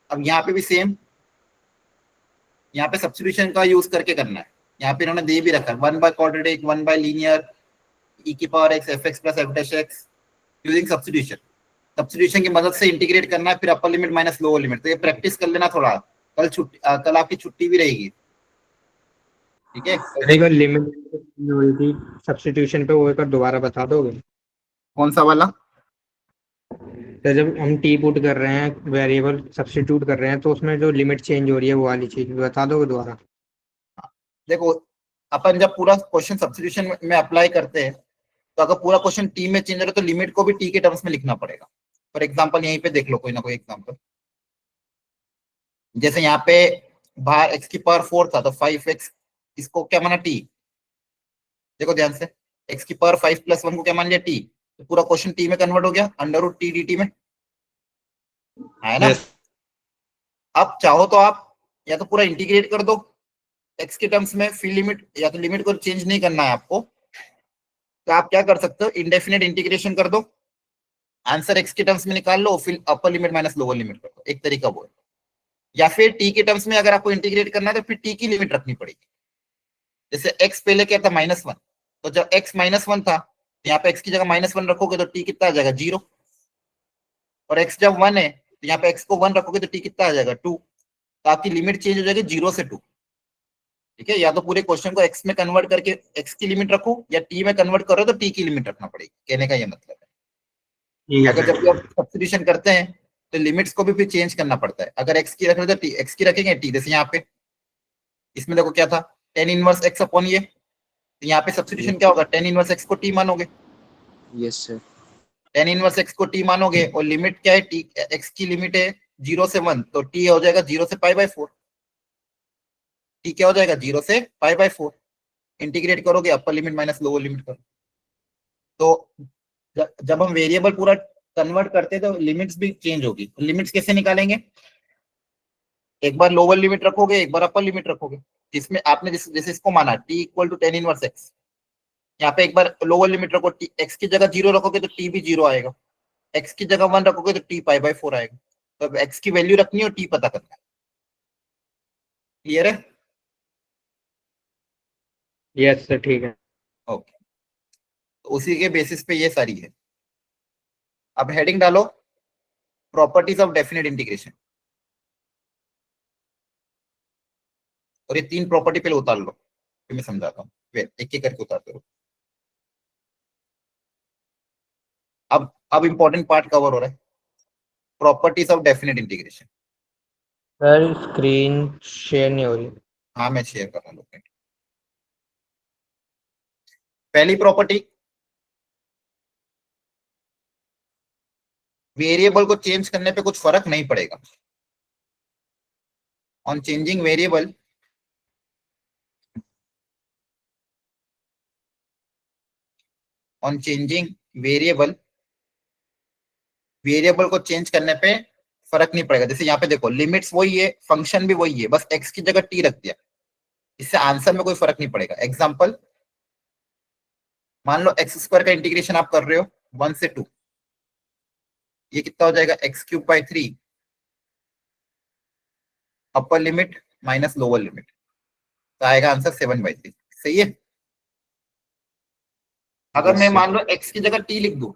अब यहाँ पे भी सेम, यहाँ पे सब्स्टिट्यूशन का यूज करके करना है। यहाँ पे इन्होंने दे भी रखा है 1/quadratic 1/linear e की power x f x plus f dash x using substitution. Substitution की मदद से इंटीग्रेट करना है, फिर अपर लिमिट माइनस लोअर लिमिट। तो ये प्रैक्टिस कर लेना थोड़ा, कल आपकी छुट्टी भी रहेगी। ठीक है, देखो लिमिट हुई थी सब्स्टिट्यूशन पे, वो एक बार दोबारा बता दोगे? कौन सा वाला? तो जब हम टी पुट कर रहे हैं, वेरिएबल सब्स्टिट्यूट कर रहे हैं, तो उसमें जो लिमिट चेंज हो रही है वो वाली चीज बता दोगे दोबारा? देखो, अपन जब पूरा क्वेश्चन सब्स्टिट्यूशन में अप्लाई करते हैं, तो अगर पूरा क्वेश्चन टी में चेंज हो रहा है, तो लिमिट को भी टी के टर्म्स में लिखना पड़ेगा। फॉर एग्जांपल यहीं पे देख लो कोई ना कोई एग्जांपल, जैसे यहाँ पे बाहर x की पावर 4 था, तो 5x, इसको क्या माना टी? देखो ध्यान से, x की पावर 5 प्लस 1 को क्या मान लिया टी, तो पूरा क्वेश्चन टी में कन्वर्ट हो गया, अंडर रूट टी dt में, है ना? Yes. अब चाहो तो आप या तो पूरा इंटीग्रेट कर दो x के टर्म्स में, फिर लिमिट, या तो लिमिट को चेंज नहीं करना है आपको, तो आप क्या कर सकते हो, इंडेफिनेट इंटीग्रेशन कर दो, आंसर x के टर्म्स में निकाल लो, फिर अपर लिमिट माइनस लोअर लिमिट कर दो। एक तरीका वो है। या फिर t के टर्म्स में अगर आपको इंटीग्रेट करना है, तो फिर t की लिमिट रखनी पड़ेगी। जैसे x पहले क्या था, -1, तो जब x -1 था, तो यहाँ पे x की जगह -1 रखोगे तो t कितना आ जाएगा, 0। और x जब 1 है, तो यहाँ पे x को 1 रखोगे तो t कितना आ जाएगा, 2। तो आपकी लिमिट चेंज हो जाएगी 0 से 2। ठीक है, या तो पूरे क्वेश्चन को x में कन्वर्ट करके x की लिमिट रखो, या t में कन्वर्ट करो तो t की लिमिट रखना पड़ेगी। कहने का ये मतलब है। ठीक है अगर सर। जब भी आप सब्स्टिट्यूशन करते हैं तो लिमिट्स को भी फिर चेंज करना पड़ता है। अगर x की रख रहे तो x की रखेंगे t, जैसे यहाँ पे इसमें देखो क्या था, tan इनवर्स x अपॉन ये, तो यहाँ पे सब्स्टिट्यूशन क्या होगा, tan इनवर्स x को t मानोगे, Yes, sir. tan inverse x को t मानोगे, और लिमिट क्या है, t x की लिमिट है 0 से 1, तो t हो जाएगा 0 से π/4। t क्या हो जाएगा, 0 से π/4। इंटीग्रेट करोगे अपर लिमिट माइनस लोअर लिमिट करो, तो जब हम वेरिएबल पूरा कन्वर्ट करते हैं तो लिमिट्स भी चेंज होगी। लिमिट्स कैसे निकालेंगे, एक बार लोअर लिमिट रखोगे, एक बार अपर लिमिट रखोगे, जिसमें आपने जैसे इसको माना t equal to tan inverse x, यहाँ पे एक बार लोअर लिमिट रखो, x की जगह 0 रखोगे तो t भी 0 आएगा, x की जगह 1 रखोगे तो t π/4 आएगा। तो अब x की वैल्यू रखनी है और t पता करना है। क्लियर है? यस सर, ठीक है। ओके, तो उसी के बेसिस पे ये सारी है। अब हेडिंग डालो, प्रॉपर्टीज ऑफ डेफिनेट इंटीग्रेशन, और ये 3 प्रॉपर्टी पहले उतार लो, फिर मैं समझाता हूँ, एक एक करके उतारते रहो। अब इंपॉर्टेंट पार्ट कवर हो रहा है, properties of definite integration. Sir screen share नहीं हो रही। हाँ, मैं शेयर कर रहा हूँ। पहली प्रॉपर्टी, वेरिएबल को चेंज करने पे कुछ फर्क नहीं पड़ेगा। ऑन चेंजिंग वेरिएबल, वेरिएबल को चेंज करने पे फर्क नहीं पड़ेगा। जैसे यहाँ पे देखो, लिमिट्स वही है, फंक्शन भी वही है, बस x की जगह t रख दिया, इससे आंसर में कोई फर्क नहीं पड़ेगा। एग्जांपल, मान लो x² का इंटीग्रेशन आप कर रहे हो 1 से 2, ये कितना हो जाएगा, x³/3 अपर लिमिट माइनस लोअर लिमिट, तो आएगा आंसर 7/3। सही है? अगर मैं मान लो x की जगह t लिख दूं,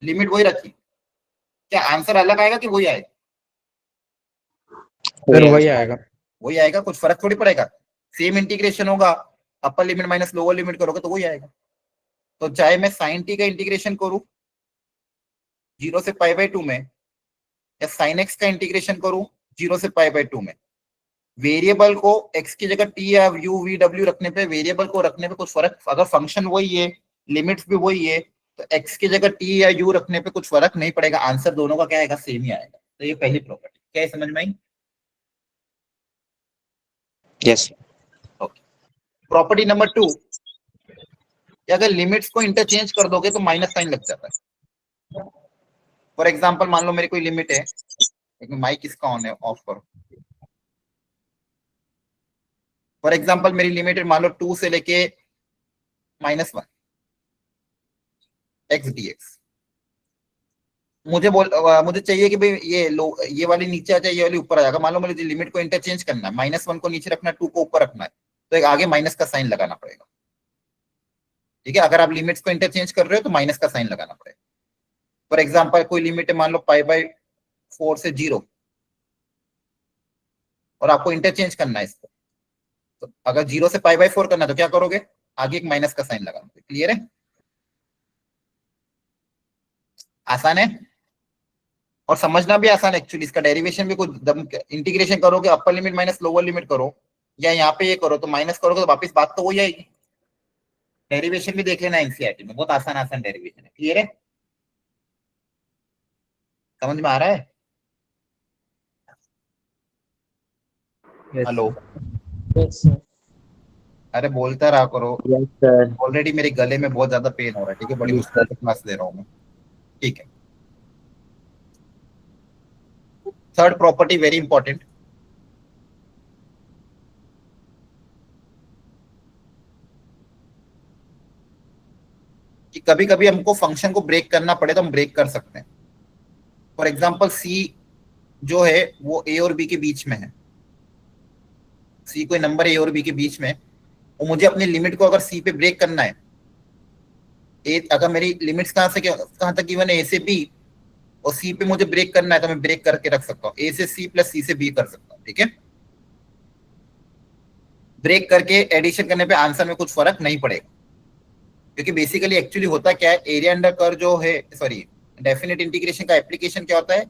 लिमिट वही रखी, क्या आंसर अलग आएगा कि वही आएगा? सर वही आएगा। वही आएगा, कुछ फर्क थोड़ी पड़ेगा। सेम इंटीग्रेशन होगा, अपर लिमिट माइनस लोअर लिमिट करोगे तो वही आएगा। तो चाहे मैं sin t का इंटीग्रेशन करूं 0 से π/2 में, या sin x का इंटीग्रेशन करूं 0 से π/2 में, वेरिएबल को x की जगह t या u v w रखने पे, वेरिएबल को रखने पे कुछ फर्क, अगर फंक्शन वही है, लिमिट्स भी वही है, तो x की जगह t या u रखने पे कुछ फर्क नहीं पड़ेगा, आंसर दोनों का क्या आएगा, सेम ही आएगा। तो ये पहली प्रॉपर्टी, क्या है, समझ में आई? Yes. ओके। प्रॉपर्टी नंबर 2, अगर लिमिट्स को इंटरचेंज कर दोगे तो माइनस साइन लग जाता है। फॉर एग्जाम्पल, मान लो मेरी कोई लिमिट है, एक माइक इसका ऑन है, ऑफ करो। फॉर एग्जाम्पल मेरी लिमिट है, मान लो 2 से लेके -1 x dx। मुझे चाहिए कि भाई ये वाली नीचे आ जाए, ये वाली ऊपर आ जाएगा। मान लो मुझे लिमिट को इंटरचेंज करना है, -1 को नीचे रखना है, 2 को ऊपर रखना है, तो एक आगे माइनस का साइन लगाना पड़ेगा। ठीक है, अगर आप लिमिट्स को इंटरचेंज कर रहे हो तो माइनस का साइन लगाना पड़ेगा। फॉर एग्जाम्पल, कोई लिमिट है, मान लो π/4 से 0, और आपको इंटरचेंज करना है इसको, तो अगर 0 से π/4 करना है तो क्या करोगे, आगे एक माइनस का साइन लगाना। क्लियर है? आसान है, और समझना भी आसान है एक्चुअली। इसका डेरिवेशन भी कुछ, इंटीग्रेशन करोगे, अपर लिमिट माइनस लोअर लिमिट करो, या यहाँ पे ये करो तो माइनस करोगे तो वापस बात तो वही आएगी। डेरिवेशन भी देख लेना एनसीईआरटी में, बहुत आसान डेरिवेशन है। क्लियर है? समझ में आ रहा है? हेलो? Yes, sir. अरे बोलता रहा करो, Yes, sir. ऑलरेडी मेरे गले में बहुत ज्यादा पेन हो रहा है। ठीक है, बड़ी मुश्किल से क्लास ले रहा हूँ मैं। ठीक है, थर्ड प्रॉपर्टी वेरी इंपॉर्टेंट, कि कभी कभी हमको फंक्शन को ब्रेक करना पड़े तो हम ब्रेक कर सकते हैं। फॉर एग्जाम्पल, सी जो है वो ए और बी के बीच में है, सी कोई नंबर ए और बी के बीच में, और मुझे अपनी लिमिट को अगर सी पे ब्रेक करना है, अगर मेरी लिमिट्स कहाँ तक गिवन है, ए से बी, और सी पे मुझे ब्रेक करना है तो मैं ब्रेक करके रख सकता हूँ, ए से सी प्लस सी से बी कर सकता हूँ, ठीक है। ब्रेक करके एडिशन करने पे आंसर में कुछ फर्क नहीं पड़ेगा, क्योंकि बेसिकली एक्चुअली होता क्या है, एरिया अंडर कर्व जो है, सॉरी डेफिनेट इंटीग्रेशन का एप्लीकेशन क्या होता है,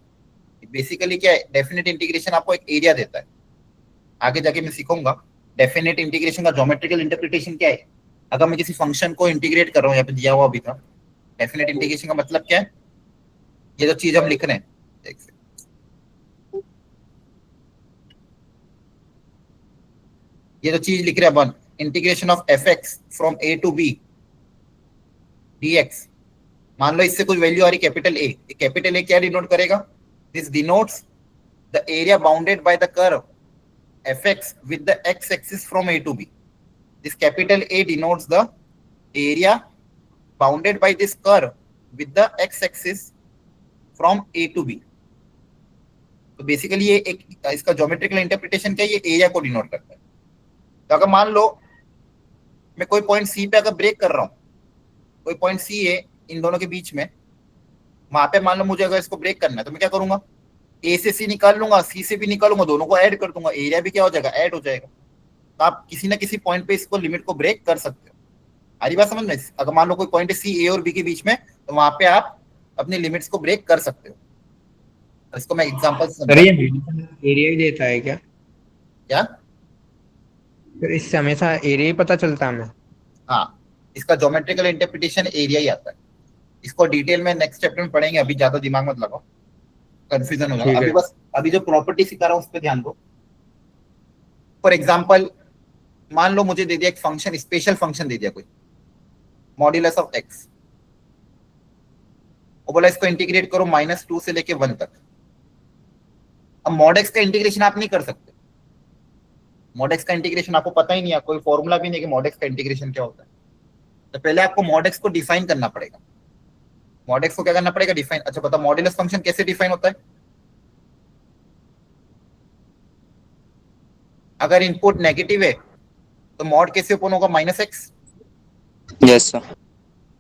बेसिकली क्या है, डेफिनेट इंटीग्रेशन आपको एक एरिया देता है। आगे जाके मैं सीखूंगा डेफिनेट इंटीग्रेशन का ज्योमेट्रिकल इंटरप्रिटेशन क्या है। अगर मैं किसी फंक्शन को इंटीग्रेट कर रहा हूँ, यहाँ पे दिया हुआ भी था, डेफिनेट इंटीग्रेशन का मतलब क्या है, ये जो चीज हम लिख रहे हैं, एक सेकंड, ये जो चीज लिख रहे हैं अपन, integration of f x from a to b dx, मान लो इससे कुछ वैल्यू आ रही कैपिटल ए क्या डिनोट करेगा, this denotes the area bounded by the curve fx with the x axis from a to b. This capital A denotes the area bounded by this curve with the x axis from a to b. तो basically ये एक इसका geometrical interpretation क्या है, ये area को denote करता है। तो अगर मान लो मैं कोई पॉइंट सी पे अगर ब्रेक कर रहा हूँ, कोई पॉइंट सी है इन दोनों के बीच में, वहां पे मान लो मुझे अगर इसको ब्रेक करना है तो मैं क्या करूंगा, ए से सी निकाल लूंगा, सी से भी निकालूंगा, दोनों को ऐड कर दूंगा, एरिया भी क्या हो जाएगा, ऐड हो जाएगा। तो आप किसी ना किसी पॉइंट पे इसको लिमिट को ब्रेक कर सकते हो। हमारी बात समझ में, अगर मान लो कोई पॉइंट है सी ए और बी के बीच में, तो वहां पे आप अपनी लिमिट्स को ब्रेक कर सकते हो। इसको मैं एग्जांपल से एरिया ही देता है क्या फिर इससे हमेशा एरिया ही पता चलता है हमें? हाँ, इसका ज्योमेट्रिकल इंटरप्रिटेशन एरिया ही आता है। इसको डिटेल में नेक्स्ट चैप्टर में पढ़ेंगे, अभी ज्यादा दिमाग मत लगाओ, कंफ्यूजन हो जाएगा। अभी बस अभी जो प्रॉपर्टी सिखा रहा हूँ उस पर ध्यान दो। फॉर एग्जांपल मान लो मुझे दे दिया एक फंक्शन, स्पेशल फंक्शन दे दिया कोई, मॉड्यूलस ऑफ एक्स, और बोला इसको इंटीग्रेट करो -2 से लेके 1 तक। अब मॉड एक्स का इंटीग्रेशन आप नहीं कर सकते, मॉड एक्स का इंटीग्रेशन आपको पता ही नहीं है, कोई फॉर्मूला भी नहीं कि मॉड एक्स का इंटीग्रेशन क्या होता है। तो पहले आपको मॉड एक्स को डिफाइन करना पड़ेगा। मॉड एक्स को क्या करना पड़ेगा, डिफाइन। अच्छा बताओ मॉड्यूलस फंक्शन कैसे डिफाइन होता है, अगर इनपुट नेगेटिव है तो मॉड कैसे ओपन होगा, -x। Yes sir.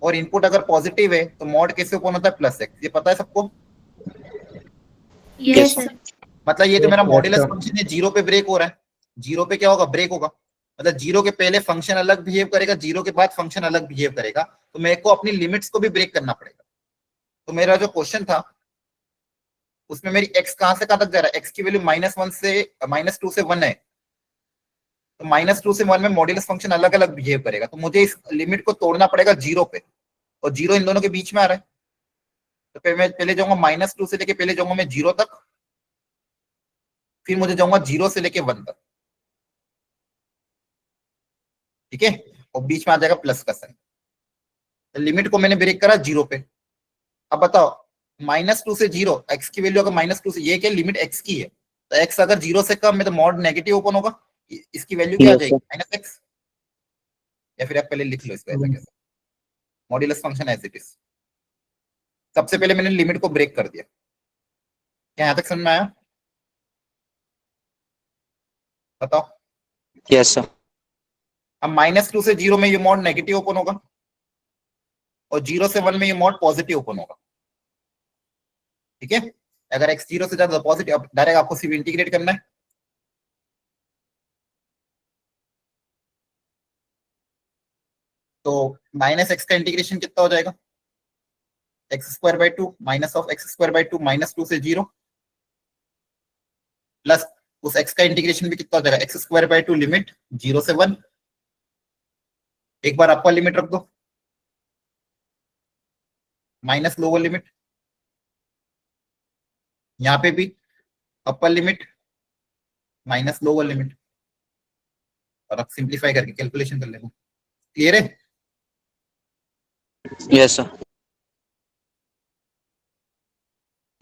और इनपुट अगर पॉजिटिव है तो मॉड कैसे ओपन होता है, +x। ये पता है सबको? Yes sir. मतलब ये जो मेरा मॉड्यूलस फंक्शन है 0 पे ब्रेक हो रहा है, 0 पे क्या होगा, ब्रेक होगा। मतलब 0 के पहले फंक्शन अलग बिहेव करेगा, 0 के बाद फंक्शन अलग बिहेव करेगा। तो मेरे को अपनी लिमिट्स को भी ब्रेक करना पड़ेगा। तो मेरा जो क्वेश्चन था उसमें मेरी x कहां से कहां तक जा रहा है, x की वैल्यू -2 से 1 है, तो -2 से 1 में मॉड्यूलस फंक्शन अलग अलग बिहेव करेगा। तो मुझे इस लिमिट को तोड़ना पड़ेगा 0 पे, और 0 इन दोनों के बीच में आ रहा है। तो मैं पहले जाऊंगा -2 से लेके, पहले जाऊंगा मैं 0 तक, फिर मुझे जाऊंगा 0 से लेके 1 तक, ठीक है, और बीच में आ जाएगा प्लस का साइन। तो लिमिट को मैंने ब्रेक करा 0 पे। अब बताओ -2 से 0, x की वैल्यू अगर -2 से, ये क्या लिमिट x की है, तो x अगर 0 से कम है तो मॉड नेगेटिव ओपन होगा, इसकी वैल्यू क्या आ जाएगी, -x। या फिर आप पहले लिख लो इसको ऐसा कैसे, modulus function as it is. सबसे पहले मैंने लिमिट को ब्रेक कर दिया, क्या यहां तक समझ में आया, बताओ? Yes sir. अब -2 से 0 में ये मॉड नेगेटिव ओपन होगा, और 0 से 1 में ये मॉड पॉजिटिव ओपन होगा, ठीक है। अगर x 0 से ज्यादा पॉजिटिव, अब डायरेक्ट आपको सिर्फ इंटीग्रेट करना है। तो -x का इंटीग्रेशन कितना हो जाएगा, x² माइनस ऑफ x² -2 से 0, प्लस उस x का इंटीग्रेशन भी कितना हो जाएगा, x² लिमिट 0 से 1। एक बार अपर लिमिट रख दो, माइनस लोअर लिमिट, यहां पे भी अपर लिमिट माइनस लोअर लिमिट, और अब सिंप्लीफाई करके कैलकुलेशन कर लेंगे। क्लियर है? Yes sir.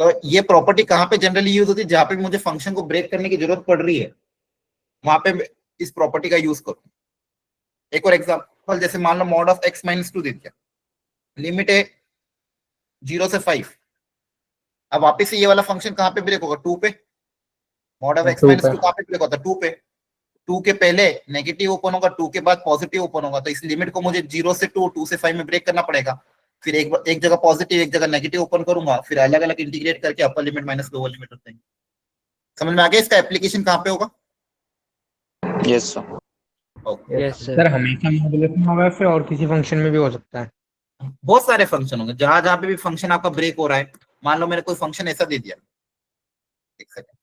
तो ये प्रॉपर्टी कहां पे जनरली यूज होती है, जहां पे मुझे फंक्शन को ब्रेक करने की जरूरत पड़ रही है, वहां पे इस प्रॉपर्टी का यूज करूं। एक और एग्जांपल, जैसे मान लो मॉड ऑफ x -2 दे दिया, लिमिट है 0 से 5। अब वापस से ये वाला फंक्शन कहां पे ब्रेक होगा, 2 पे। मॉड ऑफ x -2 कहां पे ब्रेक होता है, 2 पे। 2 के पहले नेगेटिव ओपन होगा, 2 के बाद पॉजिटिव ओपन होगा। तो इस लिमिट को मुझे 0 से 2, 2 से 5 में ब्रेक करना पड़ेगा। फिर एक जगह पॉजिटिव एक जगह नेगेटिव ओपन करूंगा, फिर अलग अलग इंटीग्रेट करके अपर लिमिट माइनस लोअर लिमिट होते हैं। समझ में आ गया इसका एप्लीकेशन कहाँ पे होगा? Yes, sir. Okay. Yes sir sir. हमेशा मॉड्यूलेशन होगा फिर और किसी फंक्शन में भी हो सकता है? बहुत सारे फंक्शन होंगे, जहां जहां पे भी फंक्शन आपका ब्रेक हो रहा है। मान लो मैंने कोई फंक्शन ऐसा दे दिया, एक सेकंड,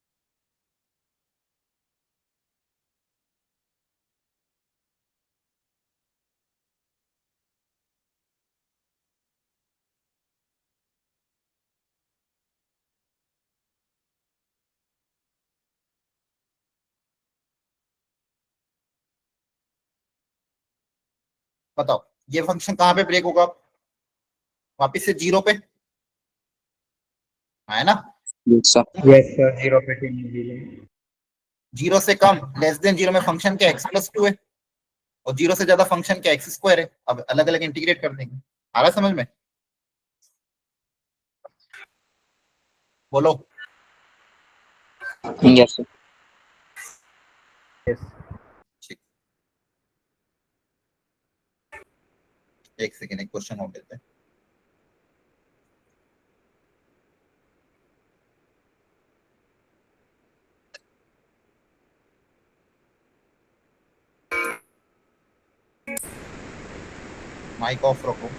बताओ ये फंक्शन कहाँ पे ब्रेक होगा? वापिस से जीरो पे, है ना? Yes, sir. यस सर, 0 पे टीम। जीरो से कम लेस देन जीरो में फंक्शन क्या एक्स प्लस टू है, और जीरो से ज्यादा फंक्शन क्या एक्स स्क्वायर है। अब अलग अलग इंटीग्रेट कर देंगे। आ रहा समझ में? बोलो। Yes, sir. ठीक, एक सेकेंड, एक क्वेश्चन और देते हैं। माइक ऑफ रखो।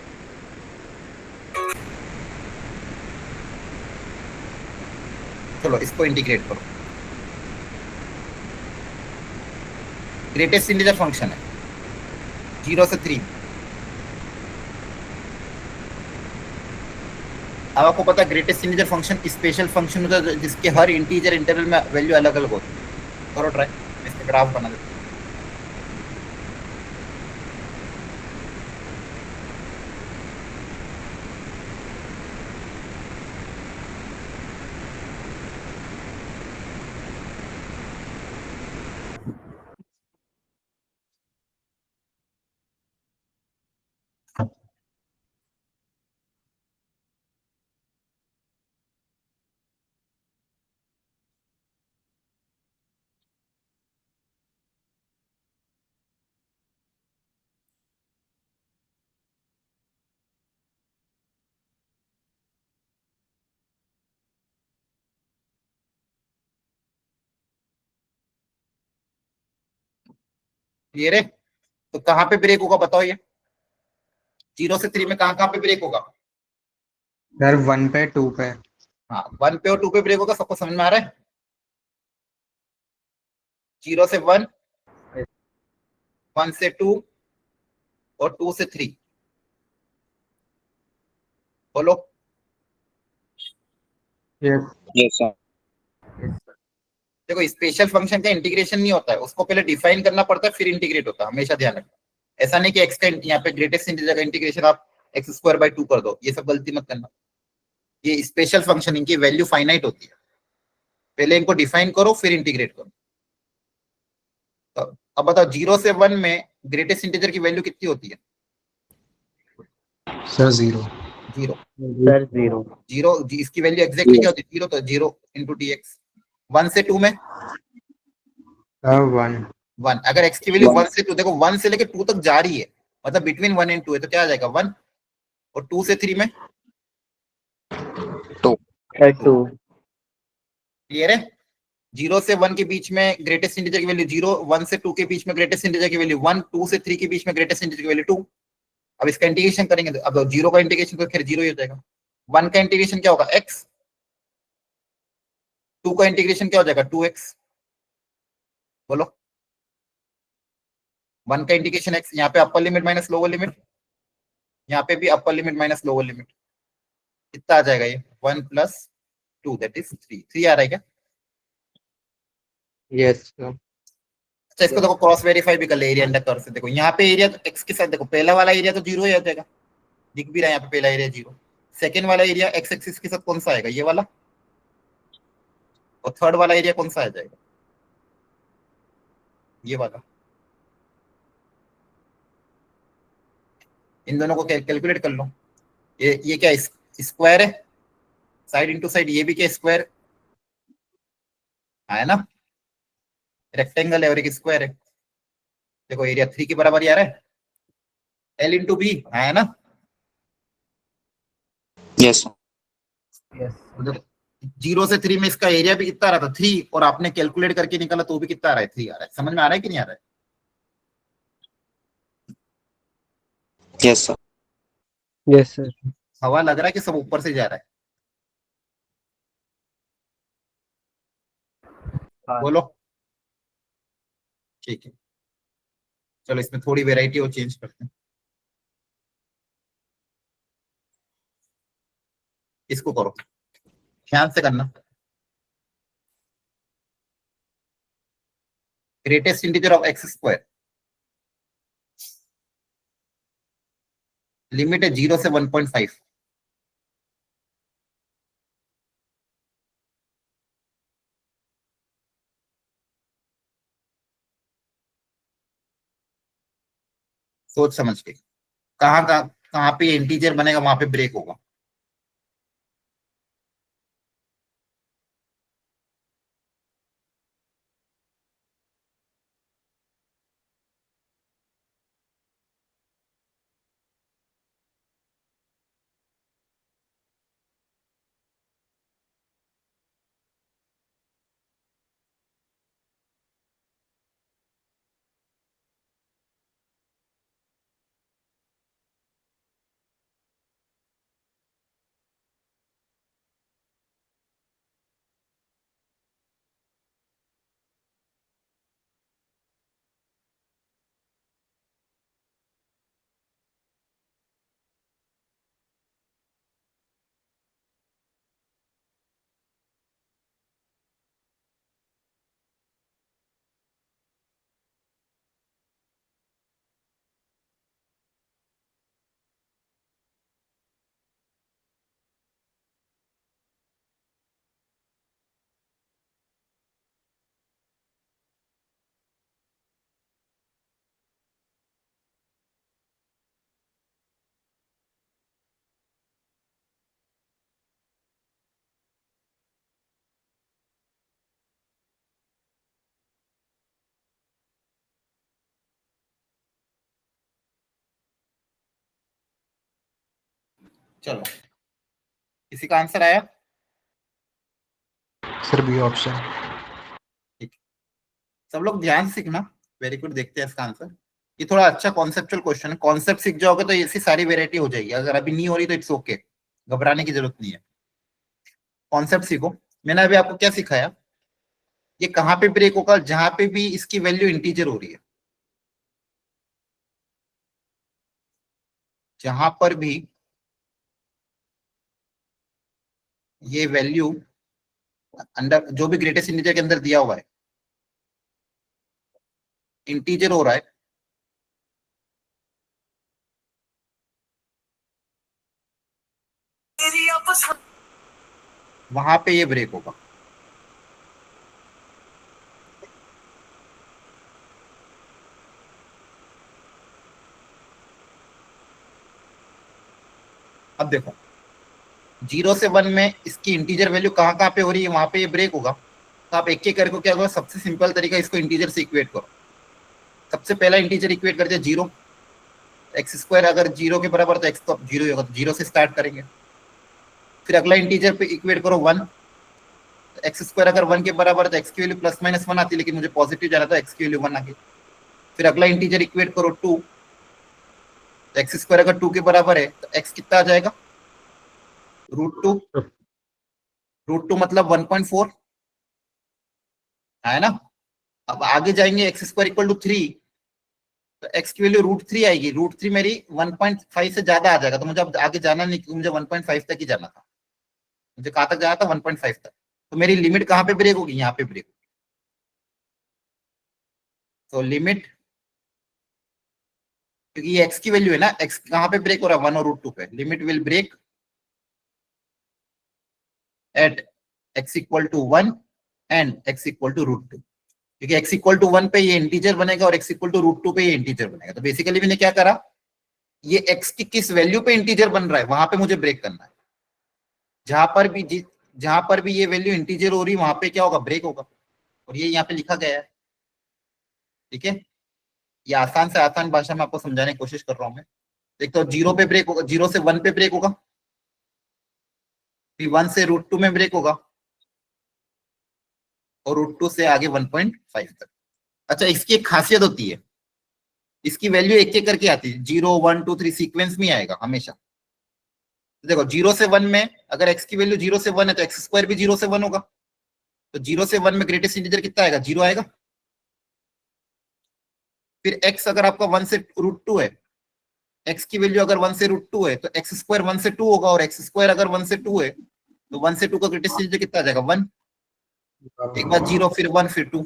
चलो इसको इंटीग्रेट करो। ग्रेटेस्ट इंटीजर फंक्शन है 0 से 3। अब आपको पता है greatest integer function special function होता है जिसके हर इंटीजर इंटरवल में वैल्यू अलग अलग होती है। करो ट्राई, इसका ग्राफ बना देते हैं। ये रे, तो कहाँ पे ब्रेक होगा बताओ? ये 0 से 3 में कहाँ कहाँ पे ब्रेक होगा? सर 1 पे 2 पे। हाँ 1 पे और 2 पे ब्रेक होगा। सबको समझ में आ रहा है? 0 से 1, 1 से 2 और 2 से 3। बोलो। यस। Yes, sir. देखो स्पेशल फंक्शन का इंटीग्रेशन नहीं होता है, उसको पहले डिफाइन करना पड़ता है फिर इंटीग्रेट होता है। हमेशा ध्यान रखना। ऐसा नहीं कि एक्स का यहाँ पे ग्रेटेस्ट इंटीजर का इंटीग्रेशन आप एक्स स्क्वायर बाय 2 कर दो, ये सब गलती मत करना। ये स्पेशल फंक्शन, इनकी वैल्यू फाइनाइट होती है। पहले इनको डिफाइन करो फिर इंटीग्रेट करो। तो अब बताओ 0 से 1 में ग्रेटेस्ट इंटीजर की वैल्यू कितनी होती है? Sir, 0. 0। सर 0। 0 इसकी वैल्यू एग्जैक्टली क्या होती है? 0। तो 0 इंटू डी एक्स। 1 से 2 में सर 1। 1। अगर एक्स की वैल्यू One. 1 से 2, देखो 1 से लेके 2 तक जा रही है, मतलब बिटवीन 1 एंड 2 है, तो क्या आ जाएगा 1। और 2 से 3 में 2. 2। क्लियर है? 0 से 1 के बीच में ग्रेटेस्ट इंटीजर की वैल्यू 0, 1 से 2 के बीच में ग्रेटेस्ट इंटीजर की वैल्यू 1, 2 से 3 के बीच में ग्रेटेस्ट इंटीजर की वैल्यू 2। अब इसका इंटीग्रेशन करेंगे तो अब 0 का इंटीग्रेशन तो खैर 0 ही हो जाएगा। 1 का इंटीग्रेशन क्या होगा? x। 2 का इंटीग्रेशन क्या हो जाएगा? 2x। बोलो। 1 का इंटीग्रेशन x, यहाँ पे अपर लिमिट माइनस लोअर लिमिट, यहाँ पे भी अपर लिमिट माइनस लोअर लिमिट। कितना आ जाएगा ये? 1 प्लस 2 दैट इज 3। 3 आ रहा है क्या? Yes sir. अच्छा इसको देखो क्रॉस वेरीफाई भी कर ले एरिया अंडर कर्व से। देखो यहाँ पे एरिया एक्स के साथ, देखो पहला वाला एरिया तो 0 ही आ जाएगा, दिख भी रहा है यहाँ पे पहला एरिया 0। सेकेंड वाला एरिया एक्स एक्सिस के साथ कौन सा आएगा? ये वाला। और थर्ड वाला एरिया कौन सा आ जाएगा? ये वाला। इन दोनों को कैलकुलेट कर लो। ये क्या स्क्वायर है? साइड इंटू साइड, ये भी क्या स्क्वायर है ना? रेक्टेंगल है और एक स्क्वायर है। देखो एरिया 3 के बराबर ही आ रहा है, एल इंटू बी है ना? Yes, sir. जीरो से 3 में इसका एरिया भी कितना आ रहा था 3, और आपने कैलकुलेट करके निकाला तो भी कितना आ रहा है 3 आ रहा है। समझ में आ रहा है कि नहीं आ रहा है? Yes, sir. Yes sir. हवा लग रहा है कि सब ऊपर से जा रहा है? बोलो। ठीक है, चलो इसमें थोड़ी वेराइटी और चेंज करते हैं। इसको करो, ध्यान से करना। Greatest integer of x square, limit है 0 से 1.5। सोच समझ के, कहाँ कहाँ कहाँ पे इंटीजर बनेगा वहां पे ब्रेक होगा। चलो, किसी का आंसर आया? Sir B option. सब लोग ध्यान से सीखना। वेरी गुड, देखते हैं इसका आंसर। ये थोड़ा अच्छा कॉन्सेप्चुअल क्वेश्चन है, कॉन्सेप्ट सीख जाओगे तो ऐसी सारी वेरायटी हो जाएगी। अगर अभी नहीं हो रही तो इट्स ओके, घबराने की जरूरत नहीं है। कॉन्सेप्ट सीखो। मैंने अभी आपको क्या सिखाया, ये कहाँ पे ब्रेक होगा? जहां पे भी इसकी वैल्यू इंटीजर हो रही है, जहां पर भी ये वैल्यू अंडर जो भी ग्रेटेस्ट इंटीजर के अंदर दिया हुआ है इंटीजर हो रहा है, वहां पे ये ब्रेक होगा। अब देखो, 0 से 1 में इसकी इंटीजर वैल्यू कहाँ कहाँ पे हो रही है, वहां पे ये ब्रेक होगा। तो आप एक एक करके क्या होगा, सबसे सिंपल तरीका, इसको इंटीजर से इक्वेट करो। सबसे पहला इंटीजर इक्वेट करते हैं 0। एक्स स्क्वायर अगर 0 के बराबर तो एक्स तो 0 होगा, तो 0 से स्टार्ट करेंगे। फिर अगला इंटीजर पे इक्वेट करो 1। एक्स स्क्वायर अगर 1 के बराबर तो एक्स की वैल्यू प्लस माइनस 1 आती है, लेकिन मुझे पॉजिटिव जाना था, एक्स की वैल्यू 1 आ गई। फिर अगला इंटीजर इक्वेट करो 2। तो एक्स स्क्वायर अगर 2 के बराबर है तो एक्स कितना आ जाएगा, √2। √2 मतलब 1.4 है ना। अब आगे जाएंगे, एक्स स्क्वायर इक्वल टू 3, तो एक्स की वैल्यू √3 आएगी। √3 मेरी 1.5 से ज्यादा आ जाएगा, तो मुझे अब आगे जाना नहीं, क्योंकि मुझे 1.5 तक ही जाना था। मुझे कहाँ तक जाना था, 1.5 तक। तो मेरी लिमिट कहाँ पे ब्रेक होगी, यहाँ पे ब्रेक होगी। तो लिमिट, क्योंकि ये एक्स की वैल्यू है ना, एक्स कहाँ पे ब्रेक हो रहा है, 1 और √2 पे। Limit will break at x equal to 1 and x equal to √2, क्योंकि एक्स इक्वल टू 1 पे ये इंटीजर बनेगा और एक्स इक्वल टू √2 पे ये इंटीजर बनेगा। तो बेसिकली मैंने क्या करा, ये एक्स की किस वैल्यू पे इंटीजर बन रहा है वहां पे मुझे ब्रेक करना है। जहां पर भी ये वैल्यू इंटीजर हो रही है वहां पे क्या होगा, ब्रेक होगा। और ये यहाँ पे लिखा गया है, ठीक है। ये आसान से आसान भाषा में आपको समझाने की कोशिश कर रहा हूं मैं। एक तो 0 पे ब्रेक होगा, 0 से 1 पे ब्रेक होगा, 1 से √2 में ब्रेक होगा और √2 से आगे 1.5 तक। अच्छा, इसकी एक खासियत होती है, इसकी वैल्यू एक एक करके आती है, 0 1 2 3 सीक्वेंस में आएगा हमेशा। देखो 0 से 1 में अगर x की वैल्यू 0 से 1 है तो एक्स स्क्वायर भी 0 से 1 होगा। तो 0 से 1 में ग्रेटेस्ट इंटीजर कितना आएगा? 0 आएगा। फिर x अगर आपका 1 से √2 है, x की वैल्यू अगर 1 से √2 है तो एक्स स्क्वायर 1 से 2 होगा, और एक्स स्क्वायर अगर 1 से 2 है तो 1 से 2 का ग्रेटेस्ट इंटीजर कितना आ जाएगा? 1। एक बार 0 फिर 1 फिर 2,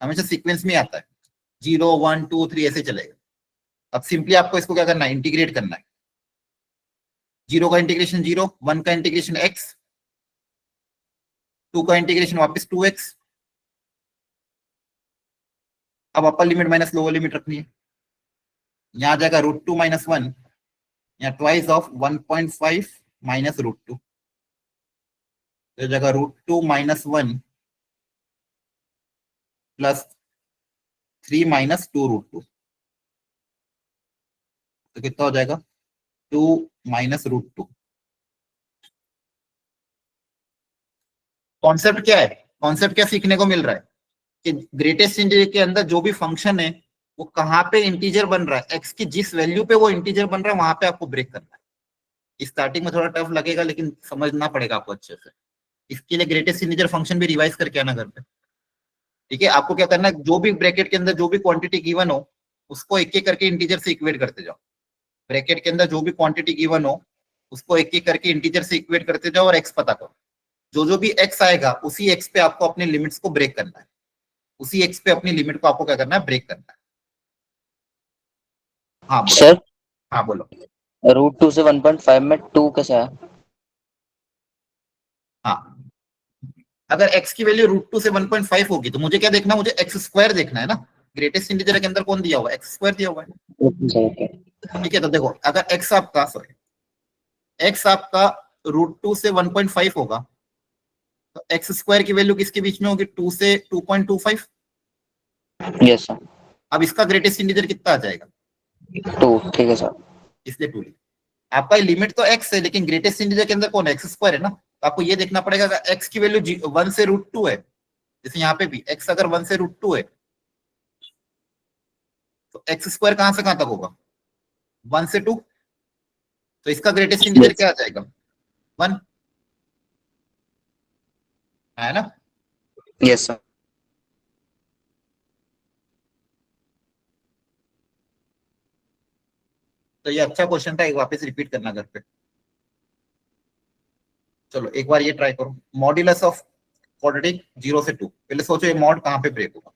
हमेशा सीक्वेंस में आता है, 0 1 2 3 ऐसे चलेगा। अब सिंपली आपको इसको क्या करना है? इंटीग्रेट करना है। 0 का इंटीग्रेशन 0, 1 का इंटीग्रेशन x, 2 का इंटीग्रेशन वापस 2x। अब अपर लिमिट माइनस लोअर लिमिट रखनी है। यहां आ जाएगा √2 - 1, यहाँ ट्वाइस ऑफ 1.5 माइनस √2, तो जगह √2 - 1 प्लस 3 माइनस 2 √2, तो कितना हो जाएगा? 2 माइनस √2। कॉन्सेप्ट क्या है? कॉन्सेप्ट क्या सीखने को मिल रहा है कि ग्रेटेस्ट इंटीजर के अंदर जो भी फंक्शन है वो कहाँ पे इंटीजर बन रहा है, एक्स की जिस वैल्यू पे वो इंटीजर बन रहा है वहां पे आपको ब्रेक करना है। स्टार्टिंग में थोड़ा टफ लगेगा लेकिन समझना पड़ेगा आपको अच्छे से। इसके लिए ग्रेटेस्ट इंटीजर फंक्शन भी रिवाइज करके आना घर पे, ठीक है? आपको क्या करना है, जो भी ब्रैकेट के अंदर जो भी क्वांटिटी गिवन हो उसको एक एक करके इंटीजर से इक्वेट करते जाओ। ब्रैकेट के अंदर जो भी क्वांटिटी गिवन हो उसको एक एक करके इंटीजर से इक्वेट करते जाओ और एक्स पता करो। जो भी एक्स आएगा उसी एक्स पे आपको अपने लिमिट्स को ब्रेक करना है, उसी एक्स पे अपनी लिमिट को आपको क्या करना है? ब्रेक करना है। हाँ बोलो। सर हाँ बोलो। √2 से 1.5 में 2 कैसा है? हाँ, अगर x की वैल्यू √2 से 1.5 होगी तो मुझे क्या देखना? मुझे एक्स स्क्वायर देखना है ना। ग्रेटेस्ट इंटीजर के अंदर कौन दिया हुआ है? एक्स स्क्वायर दिया हुआ है, ओके। ठीक है? तो देखो अगर x आपका √2 से 1.5 होगा तो एक्स स्क्वायर की वैल्यू किसके बीच में होगी? 2 से 2.25। Yes sir. अब इसका ग्रेटेस्ट इंटीजर कितना आ जाएगा? 2, ठीक है सर। इसलिए 2। आपका लिमिट तो x है लेकिन ग्रेटेस्ट इंटीजर के अंदर कौन है? एक्स स्क्वायर है ना। तो आपको ये देखना पड़ेगा अगर x की वैल्यू 1 से √2 है, जैसे यहाँ पे भी x अगर 1 से √2 है तो एक्स स्क्वायर कहां से कहां तक होगा? 1 से 2। तो इसका ग्रेटेस्ट इंटीजर यस। क्या आ जाएगा? 1, है ना? Yes sir. तो ये अच्छा क्वेश्चन था, एक वापस रिपीट करना घर पे। चलो एक बार ये ट्राई करो, मॉड्यूलस ऑफ क्वाड्रेटिक 0 से 2। पहले सोचो ये मॉड कहां पे ब्रेक होगा।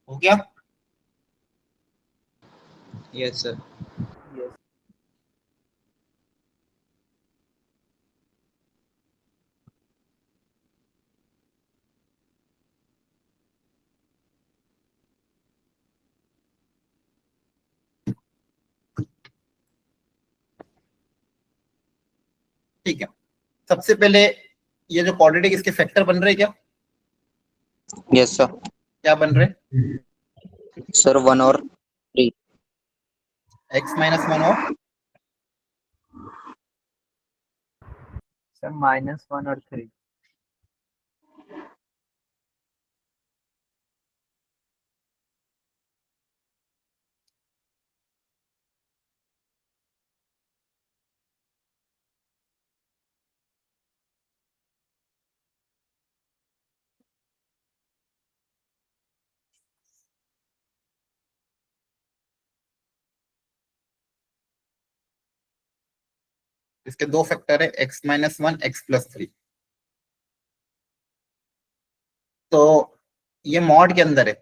हो गया? Yes, sir. ठीक है, सबसे पहले ये जो क्वाड्रेटिक इसके फैक्टर बन रहे क्या? Yes, sir. क्या बन रहे? Sir, 1 or 3. x माइनस 1 और सर -1 और 3। इसके दो फैक्टर है, x माइनस 1 x प्लस 3। तो ये मॉड के अंदर है,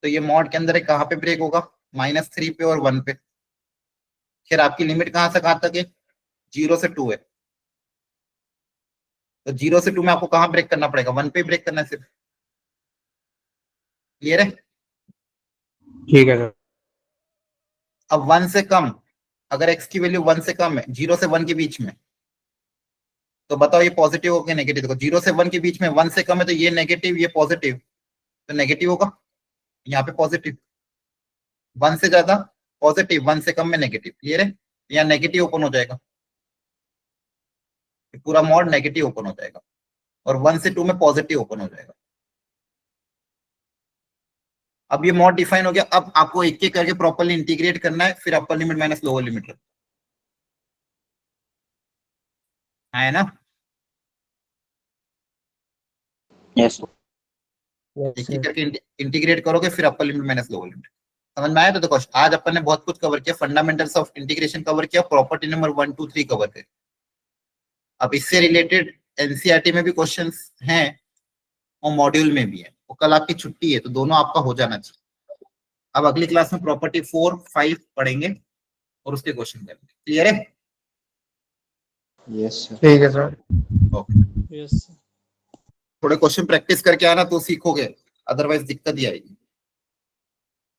तो ये मॉड के अंदर है, कहाँ पे ब्रेक होगा? -3 पे और 1 पे। फिर आपकी लिमिट कहाँ से कहाँ तक है? 0 से 2 है, तो 0 से 2 में आपको कहाँ ब्रेक करना पड़ेगा? 1 पे ब्रेक करना है सिर्फ। क्लियर है? ठीक है सर। अब 1 से कम, अगर x की वैल्यू 1 से कम है, 0 से 1 के बीच में, तो बताओ ये पॉजिटिव होगा नेगेटिव? देखो 0 से 1 के बीच में 1 से कम है, तो ये नेगेटिव ये पॉजिटिव, तो नेगेटिव होगा यहाँ पे पॉजिटिव। 1 से ज्यादा पॉजिटिव, 1 से कम में नेगेटिव। क्लियर है? यहाँ नेगेटिव ओपन हो जाएगा, पूरा मॉड नेगेटिव ओपन हो जाएगा, और 1 से 2 में पॉजिटिव ओपन हो जाएगा। अब ये मॉड डिफाइन हो गया। अब आपको एक एक करके प्रॉपर्ली इंटीग्रेट करना है, फिर अपर लिमिट माइनस लोअर लिमिट है ना? Yes, sir. एक एक करके इंटीग्रेट करोगे, फिर अपर लिमिट माइनस लोअर लिमिट। समझ में आया? तो देखो आज अपन ने बहुत कुछ कवर किया, फंडामेंटल्स ऑफ इंटीग्रेशन कवर किया, प्रॉपर्टी नंबर 1 2 3 कवर किया। अब इससे रिलेटेड एनसीईआरटी में भी क्वेश्चंस हैं और मॉड्यूल में भी है। वो कल आपकी छुट्टी है, तो दोनों आपका हो जाना चाहिए। अब अगली क्लास में प्रॉपर्टी 4 5 पढ़ेंगे और उसके क्वेश्चन करेंगे। क्लियर है? Yes, sir. ठीक है सर। Okay, Yes, sir. थोड़े क्वेश्चन प्रैक्टिस करके आना तो सीखोगे, अदरवाइज दिक्कत ही आएगी।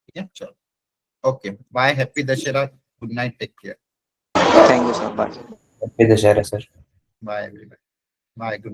ठीक है, चलो okay, bye, happy Dussehra, good night, take care, Thank you, sir. Bye. Happy Dashara, sir. Bye everyone, bye, good